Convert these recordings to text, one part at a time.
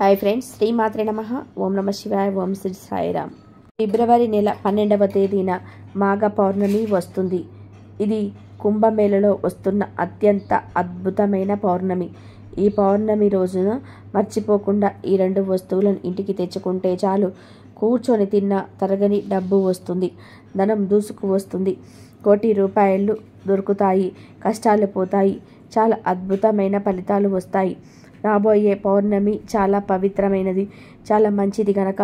Hi friends, శ్రీమాత్రే నమః. ఓం నమ శివాయ. ఓం శ్రీ సాయిరామ్. ఫిబ్రవరి నెల 12వ తేదీన మాఘ పౌర్ణమి వస్తుంది. ఇది కుంభమేళలో వస్తున్న అత్యంత అద్భుతమైన పౌర్ణమి. ఈ పౌర్ణమి రోజున మర్చిపోకుండా ఈ రెండు వస్తువులను ఇంటికి తెచ్చుకుంటే చాలు. కూర్చొని తిన్న తరగని డబ్బు వస్తుంది, ధనం దూసుకు వస్తుంది, కోటి రూపాయలు దొరుకుతాయి, కష్టాలు పోతాయి, చాలా అద్భుతమైన ఫలితాలు వస్తాయి. రాబోయే పౌర్ణమి చాలా పవిత్రమైనది, చాలా మంచిది కనుక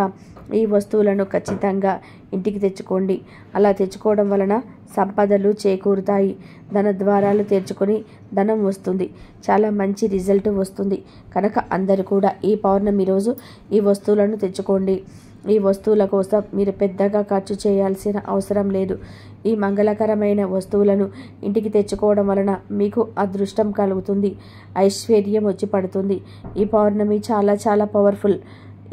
ఈ వస్తువులను ఖచ్చితంగా ఇంటికి తెచ్చుకోండి. అలా తెచ్చుకోవడం వలన సంపదలు చేకూరుతాయి, ధన ద్వారాలు తెరుచుకొని ధనం వస్తుంది, చాలా మంచి రిజల్ట్ వస్తుంది. కనుక అందరూ కూడా ఈ పౌర్ణమి రోజు ఈ వస్తువులను తెచ్చుకోండి. ఈ వస్తువుల కోసం మీరు పెద్దగా ఖర్చు చేయాల్సిన అవసరం లేదు. ఈ మంగళకరమైన వస్తువులను ఇంటికి తెచ్చుకోవడం వలన మీకు అదృష్టం కలుగుతుంది, ఐశ్వర్యం వచ్చి పడుతుంది. ఈ పౌర్ణమి చాలా చాలా పవర్ఫుల్.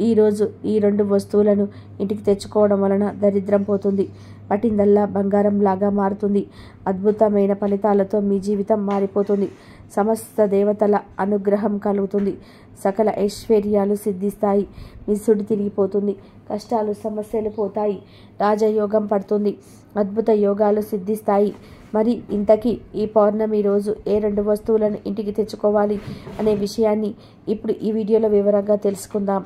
ఈరోజు ఈ రెండు వస్తువులను ఇంటికి తెచ్చుకోవడం వలన దరిద్రం పోతుంది, పట్టిందల్లా బంగారం లాగా మారుతుంది. అద్భుతమైన ఫలితాలతో మీ జీవితం మారిపోతుంది. సమస్త దేవతల అనుగ్రహం కలుగుతుంది, సకల ఐశ్వర్యాలు సిద్ధిస్తాయి, మీ సుడి తిరిగిపోతుంది, కష్టాలు సమస్యలు పోతాయి, రాజయోగం పడుతుంది, అద్భుత యోగాలు సిద్ధిస్తాయి. మరి ఇంతకీ ఈ పౌర్ణమి రోజు ఏ రెండు వస్తువులను ఇంటికి తెచ్చుకోవాలి అనే విషయాన్ని ఇప్పుడు ఈ వీడియోలో వివరంగా తెలుసుకుందాం.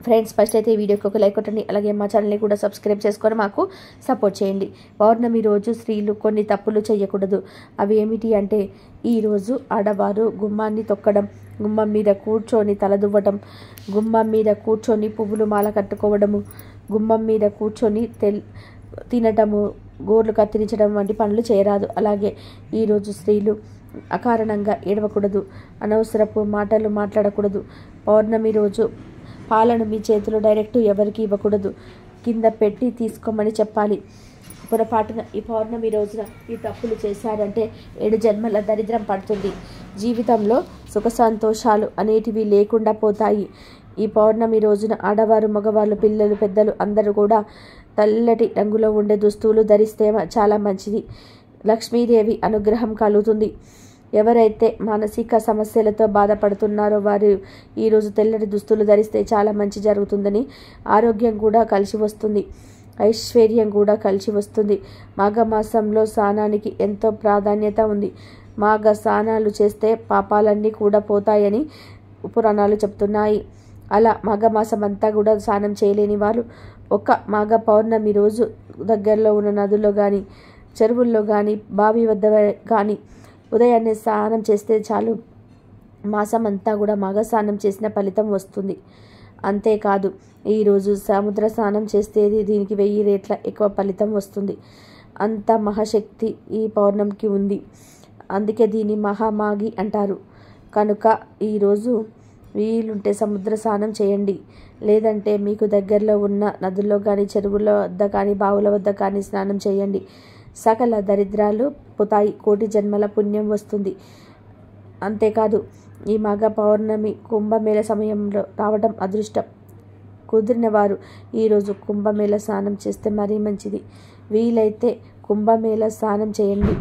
ఫ్రెండ్స్, ఫస్ట్ అయితే ఈ వీడియోకి ఒక లైక్ కొట్టండి, అలాగే మా ఛానల్ని కూడా సబ్స్క్రైబ్ చేసుకొని మాకు సపోర్ట్ చేయండి. పౌర్ణమి రోజు స్త్రీలు కొన్ని తప్పులు చేయకూడదు. అవి ఏమిటి అంటే, ఈరోజు ఆడవారు గుమ్మాన్ని తొక్కడం, గుమ్మం మీద కూర్చొని తలదువ్వటం, గుమ్మం మీద కూర్చొని పువ్వులు మాల కట్టుకోవడము, గుమ్మం మీద కూర్చొని తినటము, గోర్లు కత్తిరించడం వంటి పనులు చేయరాదు. అలాగే ఈరోజు స్త్రీలు అకారణంగా ఏడవకూడదు, అనవసరపు మాటలు మాట్లాడకూడదు. పౌర్ణమి రోజు పాలను మీ చేతిలో డైరెక్ట్ ఎవరికి ఇవ్వకూడదు, కింద పెట్టి తీసుకోమని చెప్పాలి. పొరపాటున ఈ పౌర్ణమి రోజున ఈ తప్పులు చేశారంటే 7 జన్మల దరిద్రం పడుతుంది. జీవితంలో సుఖ సంతోషాలు అనేటివి లేకుండా పోతాయి. ఈ పౌర్ణమి రోజున ఆడవారు, మగవాళ్ళు, పిల్లలు, పెద్దలు అందరూ కూడా తెల్లటి రంగులో ఉండే దుస్తువులు ధరిస్తే చాలా మంచిది. లక్ష్మీదేవి అనుగ్రహం కలుగుతుంది. ఎవరైతే మానసిక సమస్యలతో బాధపడుతున్నారో వారు ఈరోజు తెల్లటి దుస్తులు ధరిస్తే చాలా మంచి జరుగుతుందని, ఆరోగ్యం కూడా కలిసి వస్తుంది, ఐశ్వర్యం కూడా కలిసి వస్తుంది. మాఘమాసంలో స్నానానికి ఎంతో ప్రాధాన్యత ఉంది. మాఘ స్నానాలు చేస్తే పాపాలన్నీ కూడా పోతాయని పురాణాలు చెప్తున్నాయి. అలా మాఘమాసం అంతా కూడా స్నానం చేయలేని వారు ఒక మాఘ పౌర్ణమి రోజు దగ్గరలో ఉన్న నదుల్లో కానీ, చెరువుల్లో కానీ, బావి వద్ద కానీ ఉదయాన్నే స్నానం చేస్తే చాలు. మాసం అంతా కూడా మాఘ స్నానం చేసిన ఫలితం వస్తుంది. అంతేకాదు, ఈరోజు సముద్ర స్నానం చేస్తే దీనికి 1000 రెట్ల ఎక్కువ ఫలితం వస్తుంది. అంత మహాశక్తి ఈ పౌర్ణమికి ఉంది. అందుకే దీన్ని మహామాఘి అంటారు. కనుక ఈరోజు వీలుంటే సముద్ర స్నానం చేయండి. లేదంటే మీకు దగ్గరలో ఉన్న నదుల్లో కానీ, చెరువుల వద్ద కానీ, బావుల వద్ద కానీ స్నానం చేయండి. సకల దరిద్రాలు పోతాయి, కోటి జన్మల పుణ్యం వస్తుంది. అంతేకాదు, ఈ మాఘ పౌర్ణమి కుంభమేళ సమయంలో రావడం అదృష్టం. కుదిరిన వారు ఈరోజు కుంభమేళ స్నానం చేస్తే మరీ మంచిది. వీలైతే కుంభమేళ స్నానం చేయండి.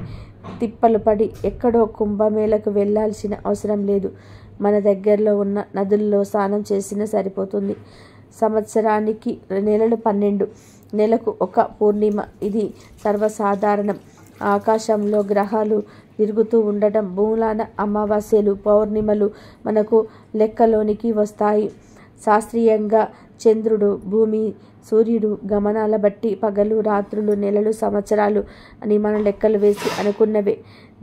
తిప్పలు పడి ఎక్కడో కుంభమేళకు వెళ్ళాల్సిన అవసరం లేదు. మన దగ్గరలో ఉన్న నదుల్లో స్నానం చేసినా సరిపోతుంది. సంవత్సరానికి నెలలు 12, నెలకు ఒక పూర్ణిమ, ఇది సర్వసాధారణం. ఆకాశంలో గ్రహాలు తిరుగుతూ ఉండటం, మూలాన అమావాస్యలు, పౌర్ణిమలు మనకు లెక్కలోనికి వస్తాయి. శాస్త్రీయంగా చంద్రుడు, భూమి, సూర్యుడు గమనాల బట్టి పగలు, రాత్రులు, నెలలు, సంవత్సరాలు అని మన లెక్కలు వేసి అనుకున్నవే.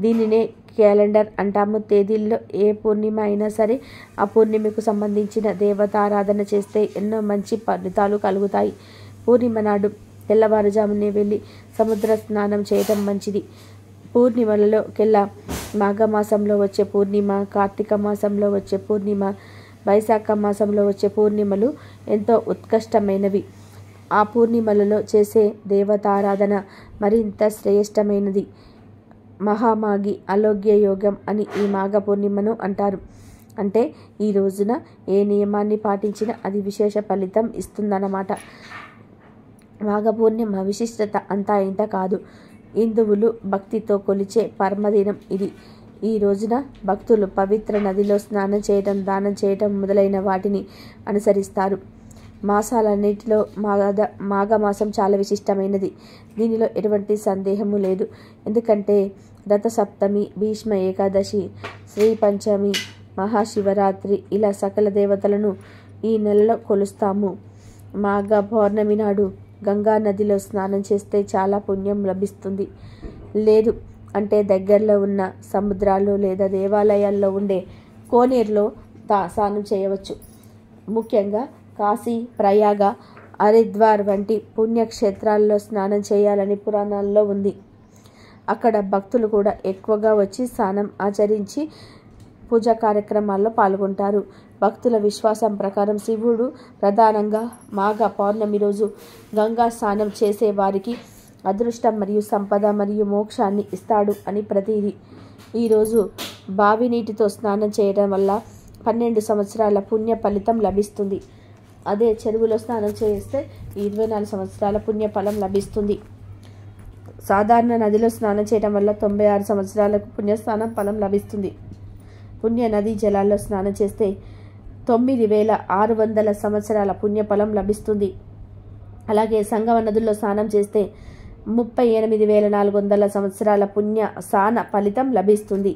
దీనినే క్యాలెండర్ అంటాము. తేదీల్లో ఏ పూర్ణిమ అయినా సరే ఆ పూర్ణిమకు సంబంధించిన దేవతారాధన చేస్తే ఎన్నో మంచి ఫలితాలు కలుగుతాయి. పూర్ణిమ నాడు తెల్లవారుజామునే వెళ్ళి సముద్ర స్నానం చేయటం మంచిది. పూర్ణిమలలో కెల్లా మాఘమాసంలో వచ్చే పూర్ణిమ, కార్తీక మాసంలో వచ్చే పూర్ణిమ, వైశాఖ మాసంలో వచ్చే పూర్ణిమలు ఎంతో ఉత్కృష్టమైనవి. ఆ పూర్ణిమలలో చేసే దేవతారాధన మరింత శ్రేష్టమైనది. మహామాఘి ఆరోగ్య యోగం అని ఈ మాఘ పూర్ణిమను అంటారు. అంటే ఈ రోజున ఏ నియమాన్ని పాటించినా అది విశేష ఫలితం ఇస్తుందన్నమాట. మాఘ పూర్ణిమ విశిష్టత అంతా ఇంత కాదు. హిందువులు భక్తితో కొలిచే పరమదినం ఇది. ఈ రోజున భక్తులు పవిత్ర నదిలో స్నానం చేయడం, దానం చేయడం మొదలైన వాటిని అనుసరిస్తారు. మాసాలన్నిటిలో మాఘమాసం చాలా విశిష్టమైనది. దీనిలో ఎటువంటి సందేహము లేదు. ఎందుకంటే రథసప్తమి, భీష్మ ఏకాదశి, శ్రీ పంచమి, మహాశివరాత్రి ఇలా సకల దేవతలను ఈ నెలలో కొలుస్తాము. మాఘ పౌర్ణమి నాడు గంగా నదిలో స్నానం చేస్తే చాలా పుణ్యం లభిస్తుంది. లేదు అంటే దగ్గరలో ఉన్న సముద్రాలు లేదా దేవాలయాల్లో ఉండే కోనేరులో స్నానం చేయవచ్చు. ముఖ్యంగా కాశీ, ప్రయాగ, హరిద్వార్ వంటి పుణ్యక్షేత్రాల్లో స్నానం చేయాలని పురాణాల్లో ఉంది. అక్కడ భక్తులు కూడా ఎక్కువగా వచ్చి స్నానం ఆచరించి పూజా కార్యక్రమాల్లో పాల్గొంటారు. భక్తుల విశ్వాసం ప్రకారం శివుడు ప్రధానంగా మాఘ పౌర్ణమి రోజు గంగా స్నానం చేసే వారికి అదృష్టం మరియు సంపద మరియు మోక్షాన్ని ఇస్తాడు అని ప్రతీది. ఈరోజు బావి నీటితో స్నానం చేయడం వల్ల 12 సంవత్సరాల పుణ్య ఫలితం లభిస్తుంది. అదే చెరువులో స్నానం చేస్తే 24 సంవత్సరాల పుణ్య ఫలం లభిస్తుంది. సాధారణ నదిలో స్నానం చేయడం వల్ల 96 సంవత్సరాలకు పుణ్యస్నానం ఫలం లభిస్తుంది. పుణ్య నదీ జలాల్లో స్నానం చేస్తే 9600 సంవత్సరాల పుణ్యఫలం లభిస్తుంది. అలాగే సంగమ నదుల్లో స్నానం చేస్తే 38400 సంవత్సరాల పుణ్య స్నాన ఫలితం లభిస్తుంది.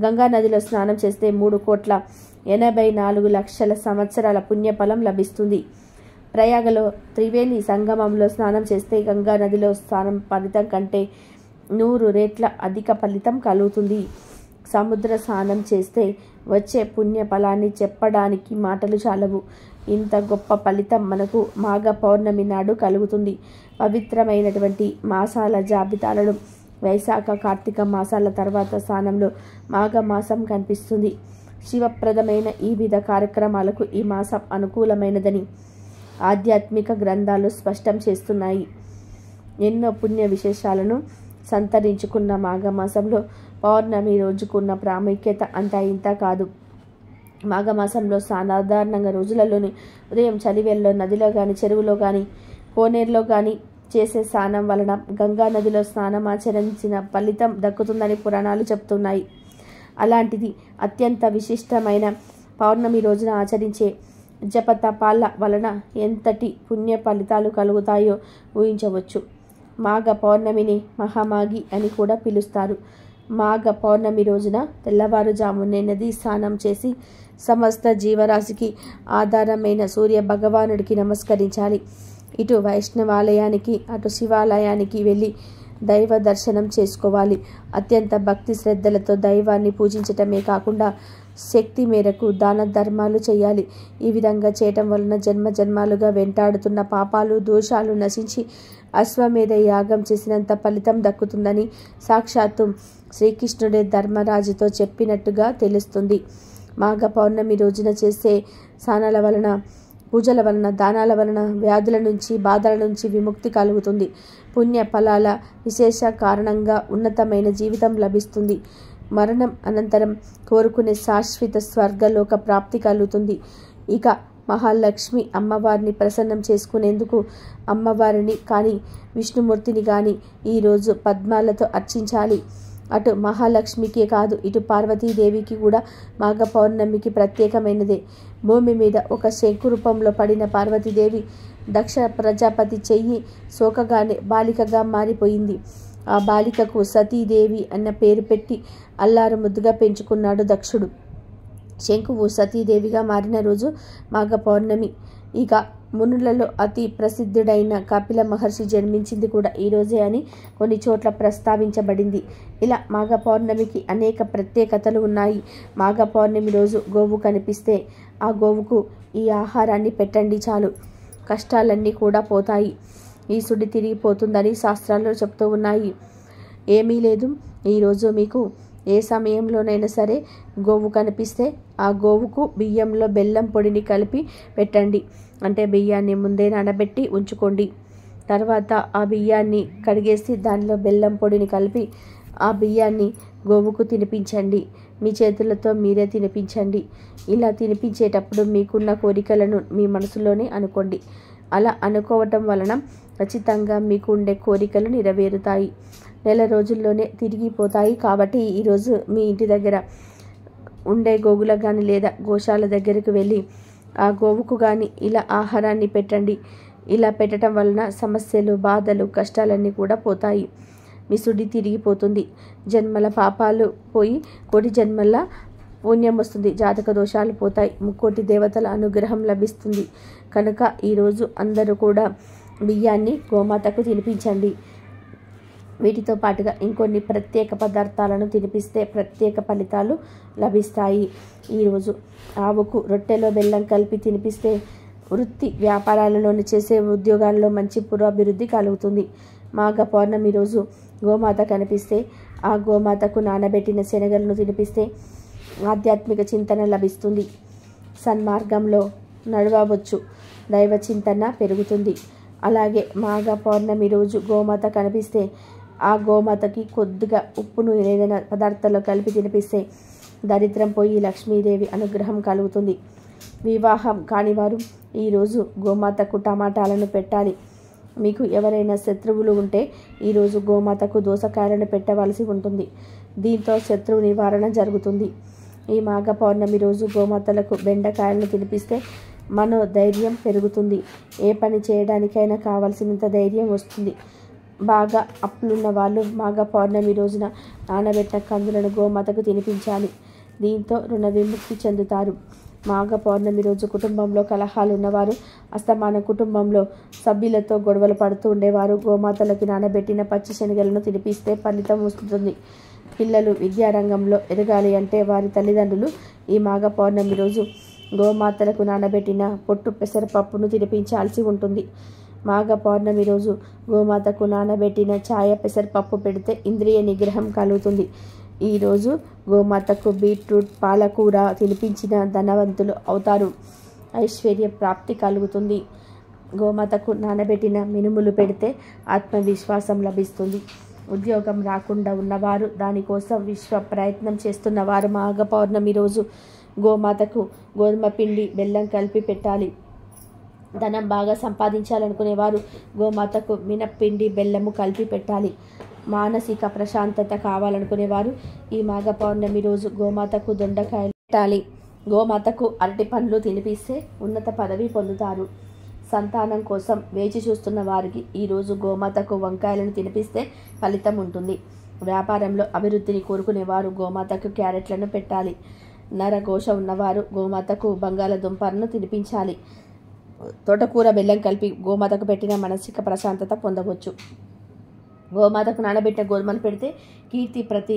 గంగా నదిలో స్నానం చేస్తే 3,84,00,000 సంవత్సరాల పుణ్యఫలం లభిస్తుంది. ప్రయాగలో త్రివేణి సంగమంలో స్నానం చేస్తే గంగా నదిలో స్నానం ఫలితం కంటే 100 రెట్ల అధిక ఫలితం కలుగుతుంది. సముద్ర స్నానం చేస్తే వచ్చే పుణ్య ఫలాన్ని చెప్పడానికి మాటలు చాలవు. ఇంత గొప్ప ఫలితం మనకు మాఘ పౌర్ణమి నాడు కలుగుతుంది. పవిత్రమైనటువంటి మాసాల జాబితాలలో వైశాఖ, కార్తీక మాసాల తర్వాత స్థానంలో మాఘమాసం కనిపిస్తుంది. శివప్రదమైన ఈ విధ కార్యక్రమాలకు ఈ మాసం అనుకూలమైనదని ఆధ్యాత్మిక గ్రంథాలు స్పష్టం చేస్తున్నాయి. ఎన్నో పుణ్య విశేషాలను సంతరించుకున్న మాఘమాసంలో పౌర్ణమి రోజుకున్న ప్రాముఖ్యత అంతా ఇంత కాదు. మాఘమాసంలో సాధారణంగా రోజులలోని ఉదయం చలివేల్లో నదిలో కానీ, చెరువులో కానీ, కోనేరులో కానీ చేసే స్నానం వలన గంగా నదిలో స్నానం ఆచరించిన ఫలితం దక్కుతుందని పురాణాలు చెప్తున్నాయి. అలాంటిది అత్యంత విశిష్టమైన పౌర్ణమి రోజున ఆచరించే జపతపాల వలన ఎంతటి పుణ్య ఫలితాలు కలుగుతాయో ఊహించవచ్చు. మాఘ పౌర్ణమిని మహామాఘి అని కూడా పిలుస్తారు. మాఘ పౌర్ణమి రోజున తెల్లవారుజామునే నది స్నానం చేసి సమస్త జీవరాశికి ఆధారమైన సూర్య భగవానుడికి నమస్కరించాలి. ఇటు వైష్ణవాలయానికి, అటు శివాలయానికి వెళ్ళి దైవ దర్శనం చేసుకోవాలి. అత్యంత భక్తి శ్రద్ధలతో దైవాన్ని పూజించటమే కాకుండా శక్తి మేరకు దాన ధర్మాలు చేయాలి. ఈ విధంగా చేయటం వలన జన్మ జన్మాలుగా వెంటాడుతున్న పాపాలు, దోషాలు నశించి అశ్వమేధ యాగం చేసినంత ఫలితం దక్కుతుందని సాక్షాత్తు శ్రీకృష్ణుడే ధర్మరాజుతో చెప్పినట్టుగా తెలుస్తుంది. మాఘ పౌర్ణమి రోజున చేసే స్నానాల వలన, పూజల వలన, దానాల వలన వ్యాధుల నుంచి, బాధల నుంచి విముక్తి కలుగుతుంది. పుణ్య ఫలాల విశేష కారణంగా ఉన్నతమైన జీవితం లభిస్తుంది. మరణం అనంతరం కోరుకునే శాశ్వత స్వర్గలోక ప్రాప్తి కలుగుతుంది. ఇక మహాలక్ష్మి అమ్మవారిని ప్రసన్నం చేసుకునేందుకు అమ్మవారిని కానీ, విష్ణుమూర్తిని కానీ ఈరోజు పద్మాలతో అర్చించాలి. అటు మహాలక్ష్మికే కాదు, ఇటు పార్వతీదేవికి కూడా మాఘ పౌర్ణమికి ప్రత్యేకమైనదే. భూమి మీద ఒక శంకు రూపంలో పడిన పార్వతీదేవి దక్ష ప్రజాపతి చెయ్యి సోకగానే బాలికగా మారిపోయింది. ఆ బాలికకు సతీదేవి అన్న పేరు పెట్టి అల్లారు ముద్దుగా పెంచుకున్నాడు దక్షుడు. శంకువు సతీదేవిగా మారిన రోజు మాఘ పౌర్ణమి. ఇక మునులలో అతి ప్రసిద్ధుడైన కపిల మహర్షి జన్మించింది కూడా ఈరోజే అని కొన్ని చోట్ల ప్రస్తావించబడింది. ఇలా మాఘ పౌర్ణమికి అనేక ప్రత్యేకతలు ఉన్నాయి. మాఘ పౌర్ణమి రోజు గోవు కనిపిస్తే ఆ గోవుకు ఈ ఆహారాన్ని పెట్టండి చాలు, కష్టాలన్నీ కూడా పోతాయి, ఈ సుడి తిరిగిపోతుందని శాస్త్రాల్లో చెప్తూ ఉన్నాయి. ఏమీ లేదు, ఈరోజు మీకు ఏ సమయంలోనైనా సరే గోవు కనిపిస్తే ఆ గోవుకు బియ్యంలో బెల్లం పొడిని కలిపి పెట్టండి. అంటే బియ్యాన్ని ముందే నానబెట్టి ఉంచుకోండి. తర్వాత ఆ బియ్యాన్ని కడిగేసి దానిలో బెల్లం పొడిని కలిపి ఆ బియ్యాన్ని గోవుకు తినిపించండి. మీ చేతులతో మీరే తినిపించండి. ఇలా తినిపించేటప్పుడు మీకున్న కోరికలను మీ మనసులోనే అనుకోండి. అలా అనుకోవటం వలన ఖచ్చితంగా మీకు ఉండే కోరికలు నెరవేరుతాయి. నెల రోజుల్లోనే తిరిగిపోతాయి. కాబట్టి ఈరోజు మీ ఇంటి దగ్గర ఉండే గోవులకు కానీ లేదా గోశాల దగ్గరికి వెళ్ళి ఆ గోవుకు కానీ ఇలా ఆహారాన్ని పెట్టండి. ఇలా పెట్టడం వలన సమస్యలు, బాధలు, కష్టాలన్నీ కూడా పోతాయి. మీ సుడి తిరిగిపోతుంది. జన్మల పాపాలు పోయి కోటి జన్మల పుణ్యం వస్తుంది. జాతక దోషాలు పోతాయి. ముక్కోటి దేవతల అనుగ్రహం లభిస్తుంది. కనుక ఈరోజు అందరూ కూడా బియ్యాన్ని గోమాతకు తినిపించండి. వీటితో పాటుగా ఇంకొన్ని ప్రత్యేక పదార్థాలను తినిపిస్తే ప్రత్యేక ఫలితాలు లభిస్తాయి. ఈరోజు ఆవుకు రొట్టెలో బెల్లం కలిపి తినిపిస్తే వృత్తి వ్యాపారాలలోని చేసే ఉద్యోగాల్లో మంచి పురోభివృద్ధి కలుగుతుంది. మాఘ పౌర్ణమి రోజు గోమాత కనిపిస్తే ఆ గోమాతకు నానబెట్టిన శనగలను తినిపిస్తే ఆధ్యాత్మిక చింతన లభిస్తుంది. సన్మార్గంలో నడవవచ్చు. దైవ చింతన పెరుగుతుంది. అలాగే మాఘ పౌర్ణమి రోజు గోమాత కనిపిస్తే ఆ గోమాతకి కొద్దిగా ఉప్పును ఏదైనా పదార్థాల్లో కలిపి తినిపిస్తే దరిద్రం పోయి లక్ష్మీదేవి అనుగ్రహం కలుగుతుంది. వివాహం కానివారు ఈరోజు గోమాతకు టమాటాలను పెట్టాలి. మీకు ఎవరైనా శత్రువులు ఉంటే ఈరోజు గోమాతకు దోసకాయలను పెట్టవలసి ఉంటుంది. దీంతో శత్రువు నివారణ జరుగుతుంది. ఈ మాఘ పౌర్ణమి రోజు గోమాతలకు బెండకాయలను తినిపిస్తే మనోధైర్యం పెరుగుతుంది. ఏ పని చేయడానికైనా కావలసినంత ధైర్యం వస్తుంది. బాగా అప్పులున్న వాళ్ళు మాఘ పౌర్ణమి రోజున నానబెట్టిన కందులను గోమాతకు తినిపించాలి. దీంతో రుణ విముక్తి చెందుతారు. మాఘ పౌర్ణమి రోజు కుటుంబంలో కలహాలు ఉన్నవారు, అస్తమానం కుటుంబంలో సభ్యులతో గొడవలు పడుతూ ఉండేవారు గోమాతలకి నానబెట్టిన పచ్చి శనగలను తినిపిస్తే ఫలితం వస్తుంది. పిల్లలు విద్యారంగంలో ఎదగాలి అంటే వారి తల్లిదండ్రులు ఈ మాఘ పౌర్ణమి రోజు గోమాతలకు నానబెట్టిన పొట్టు పెసరపప్పును తినిపించాల్సి ఉంటుంది. మాఘ పౌర్ణమి రోజు గోమాతకు నానబెట్టిన ఛాయ పెసరపప్పు పెడితే ఇంద్రియ నిగ్రహం కలుగుతుంది. ఈరోజు గోమాతకు బీట్రూట్, పాలకూర తినిపించిన ధనవంతులు అవుతారు. ఐశ్వర్య ప్రాప్తి కలుగుతుంది. గోమాతకు నానబెట్టిన మినుములు పెడితే ఆత్మవిశ్వాసం లభిస్తుంది. ఉద్యోగం రాకుండా ఉన్నవారు, దానికోసం విశ్వ ప్రయత్నం చేస్తున్నవారు మాఘ పౌర్ణమి రోజు గోమాతకు గోధుమ పిండి, బెల్లం కలిపి పెట్టాలి. ధనం బాగా సంపాదించాలనుకునేవారు గోమాతకు మినప్పిండి, బెల్లము కలిపి పెట్టాలి. మానసిక ప్రశాంతత కావాలనుకునేవారు ఈ మాఘ పౌర్ణమి రోజు గోమాతకు దొండకాయలు పెట్టాలి. గోమాతకు అరటి పండ్లు తినిపిస్తే ఉన్నత పదవి పొందుతారు. సంతానం కోసం వేచి చూస్తున్న వారికి ఈరోజు గోమాతకు వంకాయలను తినిపిస్తే ఫలితం ఉంటుంది. వ్యాపారంలో అభివృద్ధిని కోరుకునేవారు గోమాతకు క్యారెట్లను పెట్టాలి. నరఘోష ఉన్నవారు గోమాతకు బంగాళదుంపలను తినిపించాలి. తోటకూర, బెల్లం కలిపి గోమాతకు పెట్టిన మానసిక ప్రశాంతత పొందవచ్చు. గోమాతకు నానబెట్టిన గోధుమలు పెడితే కీర్తి, ప్రతి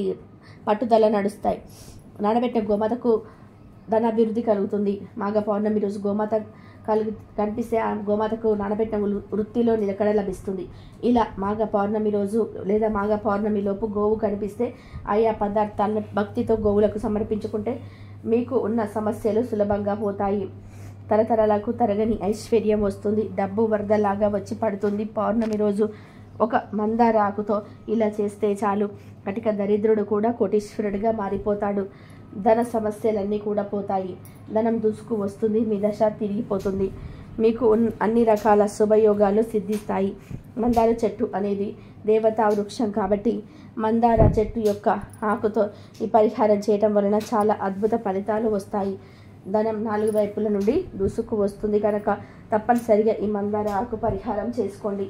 పట్టుదల నడుస్తాయి. నానబెట్టిన గోమాతకు ధనాభివృద్ధి కలుగుతుంది. మాఘ పౌర్ణమి రోజు గోమాత కనిపిస్తే ఆ గోమాతకు నానబెట్టిన వృత్తిలో నిలకడ లభిస్తుంది. ఇలా మాఘ పౌర్ణమి రోజు లేదా మాఘ పౌర్ణమి లోపు గోవు కనిపిస్తే ఆయా పదార్థాలను భక్తితో గోవులకు సమర్పించుకుంటే మీకు ఉన్న సమస్యలు సులభంగా పోతాయి. తరతరాలకు తరగని ఐశ్వర్యం వస్తుంది. డబ్బు వరదలాగా వచ్చి పడుతుంది. పౌర్ణమి రోజు ఒక మందార ఆకుతో ఇలా చేస్తే చాలు, కటిక దరిద్రుడు కూడా కోటీశ్వరుడిగా మారిపోతాడు. ధన సమస్యలన్నీ కూడా పోతాయి. ధనం దూసుకు వస్తుంది. మీ దశ తిరిగిపోతుంది. మీకు అన్ని రకాల శుభయోగాలు సిద్ధిస్తాయి. మందార చెట్టు అనేది దేవతా వృక్షం కాబట్టి మందార చెట్టు యొక్క ఆకుతో ఈ పరిహారం చేయటం వలన చాలా అద్భుత ఫలితాలు వస్తాయి. ధనం 4 వైపుల నుండి దూసుకు వస్తుంది కనుక తప్పనిసరిగా ఈ మందార ఆకు పరిహారం చేసుకోండి.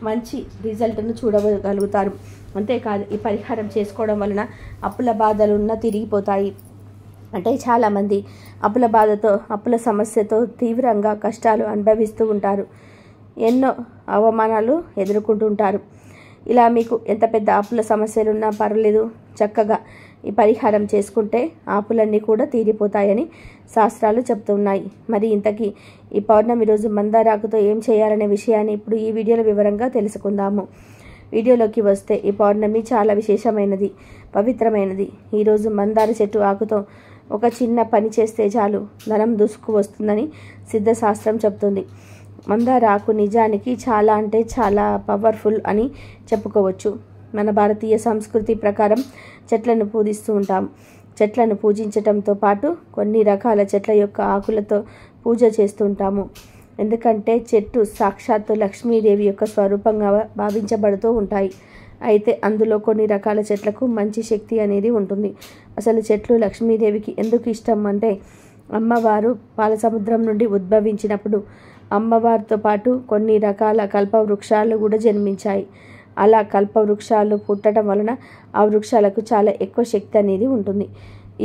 మంచి రిజల్ట్ను చూడగలుగుతారు. అంతేకాదు ఈ పరిహారం చేసుకోవడం వలన అప్పుల బాధలున్న తిరిగిపోతాయి. అంటే చాలామంది అప్పుల బాధతో, అప్పుల సమస్యతో తీవ్రంగా కష్టాలు అనుభవిస్తూ ఉంటారు. ఎన్నో అవమానాలు ఎదుర్కొంటుంటారు. ఇలా మీకు ఎంత పెద్ద అప్పుల సమస్యలున్నా పర్వాలేదు, చక్కగా ఈ పరిహారం చేసుకుంటే అప్పులన్నీ కూడా తీరిపోతాయని శాస్త్రాలు చెప్తున్నాయి. మరి ఇంతకీ ఈ పౌర్ణమి రోజు మందారాకుతో ఏం చేయాలనే విషయాన్ని ఇప్పుడు ఈ వీడియోలో వివరంగా తెలుసుకుందాము. వీడియోలోకి వస్తే ఈ పౌర్ణమి చాలా విశేషమైనది, పవిత్రమైనది. ఈరోజు మందార చెట్టు ఆకుతో ఒక చిన్న పని చేస్తే చాలు, ధనం దూసుకు వస్తుందని సిద్ధశాస్త్రం చెప్తుంది. మందార ఆకు నిజానికి చాలా అంటే చాలా పవర్ఫుల్ అని చెప్పుకోవచ్చు. మన భారతీయ సంస్కృతి ప్రకారం చెట్లను పూజిస్తూ ఉంటాం. చెట్లను పూజించటంతో పాటు కొన్ని రకాల చెట్ల యొక్క ఆకులతో పూజ చేస్తుంటాము. ఎందుకంటే చెట్టు సాక్షాత్తు లక్ష్మీదేవి యొక్క స్వరూపంగా భావించబడుతూ ఉంటాయి. అయితే అందులో కొన్ని రకాల చెట్లకు మంచి శక్తి అనేది ఉంటుంది. అసలు చెట్లు లక్ష్మీదేవికి ఎందుకు ఇష్టం అంటే, అమ్మవారు పాలసముద్రం నుండి ఉద్భవించినప్పుడు అమ్మవారితో పాటు కొన్ని రకాల కల్పవృక్షాలు కూడా జన్మించాయి. అలా కల్పవృక్షాలు పుట్టడం వలన ఆ వృక్షాలకు చాలా ఎక్కువ శక్తి అనేది ఉంటుంది.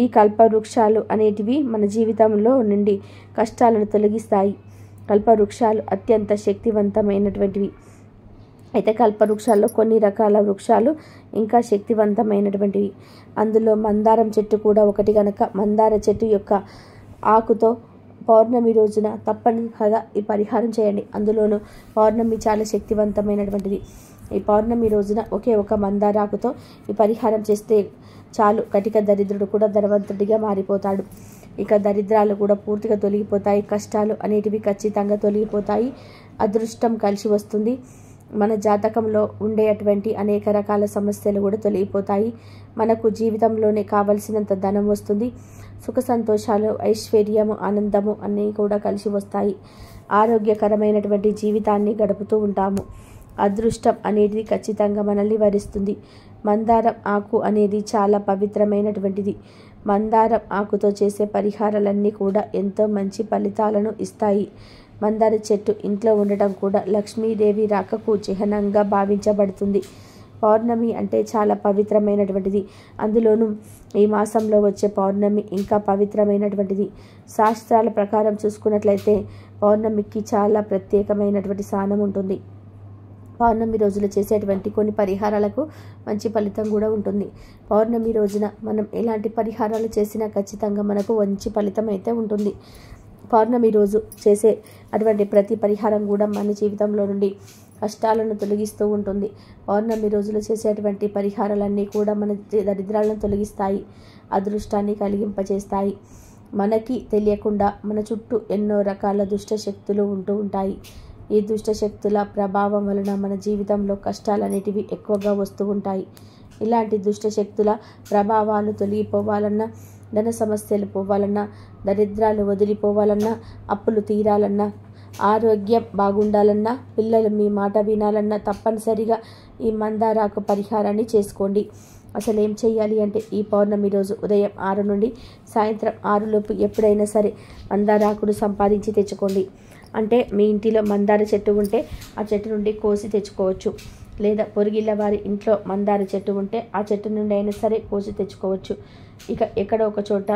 ఈ కల్పవృక్షాలు అనేటివి మన జీవితంలో నుండి కష్టాలను తొలగిస్తాయి. కల్పవృక్షాలు అత్యంత శక్తివంతమైనటువంటివి. అయితే కల్పవృక్షాల్లో కొన్ని రకాల వృక్షాలు ఇంకా శక్తివంతమైనటువంటివి. అందులో మందారం చెట్టు కూడా ఒకటి కనుక, మందార చెట్టు యొక్క ఆకుతో పౌర్ణమి రోజున తప్పనిసరిగా ఈ పరిహారం చేయండి. అందులోనూ పౌర్ణమి చాలా శక్తివంతమైనటువంటిది. ఈ పౌర్ణమి రోజున ఒకే ఒక మందారాకుతో ఈ పరిహారం చేస్తే చాలు, కటిక దరిద్రుడు కూడా ధనవంతుడిగా మారిపోతాడు. ఇక దరిద్రాలు కూడా పూర్తిగా తొలగిపోతాయి. కష్టాలు అనేటివి ఖచ్చితంగా తొలగిపోతాయి. అదృష్టం కలిసి వస్తుంది. మన జాతకంలో ఉండేటువంటి అనేక రకాల సమస్యలు కూడా తొలగిపోతాయి. మనకు జీవితంలోనే కావలసినంత ధనం వస్తుంది. సుఖ సంతోషాలు, ఐశ్వర్యము, ఆనందము అన్నీ కూడా కలిసి వస్తాయి. ఆరోగ్యకరమైనటువంటి జీవితాన్ని గడుపుతూ ఉంటాము. అదృష్టం అనేది ఖచ్చితంగా మనల్ని వరిస్తుంది. మందారం ఆకు అనేది చాలా పవిత్రమైనటువంటిది. మందారం ఆకుతో చేసే పరిహారాలన్నీ కూడా ఎంతో మంచి ఫలితాలను ఇస్తాయి. మందార చెట్టు ఇంట్లో ఉండటం కూడా లక్ష్మీదేవి రాకకు చిహ్నంగా భావించబడుతుంది. పౌర్ణమి అంటే చాలా పవిత్రమైనటువంటిది. అందులోనూ ఈ మాసంలో వచ్చే పౌర్ణమి ఇంకా పవిత్రమైనటువంటిది. శాస్త్రాల ప్రకారం చూసుకున్నట్లయితే పౌర్ణమికి చాలా ప్రత్యేకమైనటువంటి స్థానం ఉంటుంది. పౌర్ణమి రోజున చేసేటువంటి కొన్ని పరిహారాలకు మంచి ఫలితం కూడా ఉంటుంది. పౌర్ణమి రోజున మనం ఎలాంటి పరిహారాలు చేసినా ఖచ్చితంగా మనకు మంచి ఫలితం అయితే ఉంటుంది. పౌర్ణమి రోజు చేసే అటువంటి ప్రతి పరిహారం కూడా మన జీవితంలో నుండి కష్టాలను తొలగిస్తూ ఉంటుంది. పౌర్ణమి రోజులు చేసేటువంటి పరిహారాలన్నీ కూడా మన దరిద్రాలను తొలగిస్తాయి, అదృష్టాన్ని కలిగింపచేస్తాయి. మనకి తెలియకుండా మన చుట్టూ ఎన్నో రకాల దుష్ట శక్తులు ఉంటూ ఉంటాయి. ఈ దుష్ట శక్తుల ప్రభావం వలన మన జీవితంలో కష్టాలనేటివి ఎక్కువగా వస్తూ ఉంటాయి. ఇలాంటి దుష్ట శక్తుల ప్రభావాలు తొలగిపోవాలన్నా, ధన సమస్యలు పోవాలన్నా, దరిద్రాలు వదిలిపోవాలన్నా, అప్పులు తీరాలన్నా, ఆరోగ్యం బాగుండాలన్నా, పిల్లలు మీ మాట వినాలన్నా తప్పనిసరిగా ఈ మందారాకు పరిహారాన్ని చేసుకోండి. అసలు ఏం చేయాలి అంటే, ఈ పౌర్ణమి రోజు ఉదయం 6 నుండి సాయంత్రం 6 లోపు ఎప్పుడైనా సరే మందారాకును సంపాదించి తెచ్చుకోండి. అంటే మీ ఇంటిలో మందార చెట్టు ఉంటే ఆ చెట్టు నుండి కోసి తెచ్చుకోవచ్చు. లేదా పొరుగిళ్ళ వారి ఇంట్లో మందార చెట్టు ఉంటే ఆ చెట్టు నుండి అయినా సరే కోసి తెచ్చుకోవచ్చు. ఇక ఎక్కడో ఒక చోట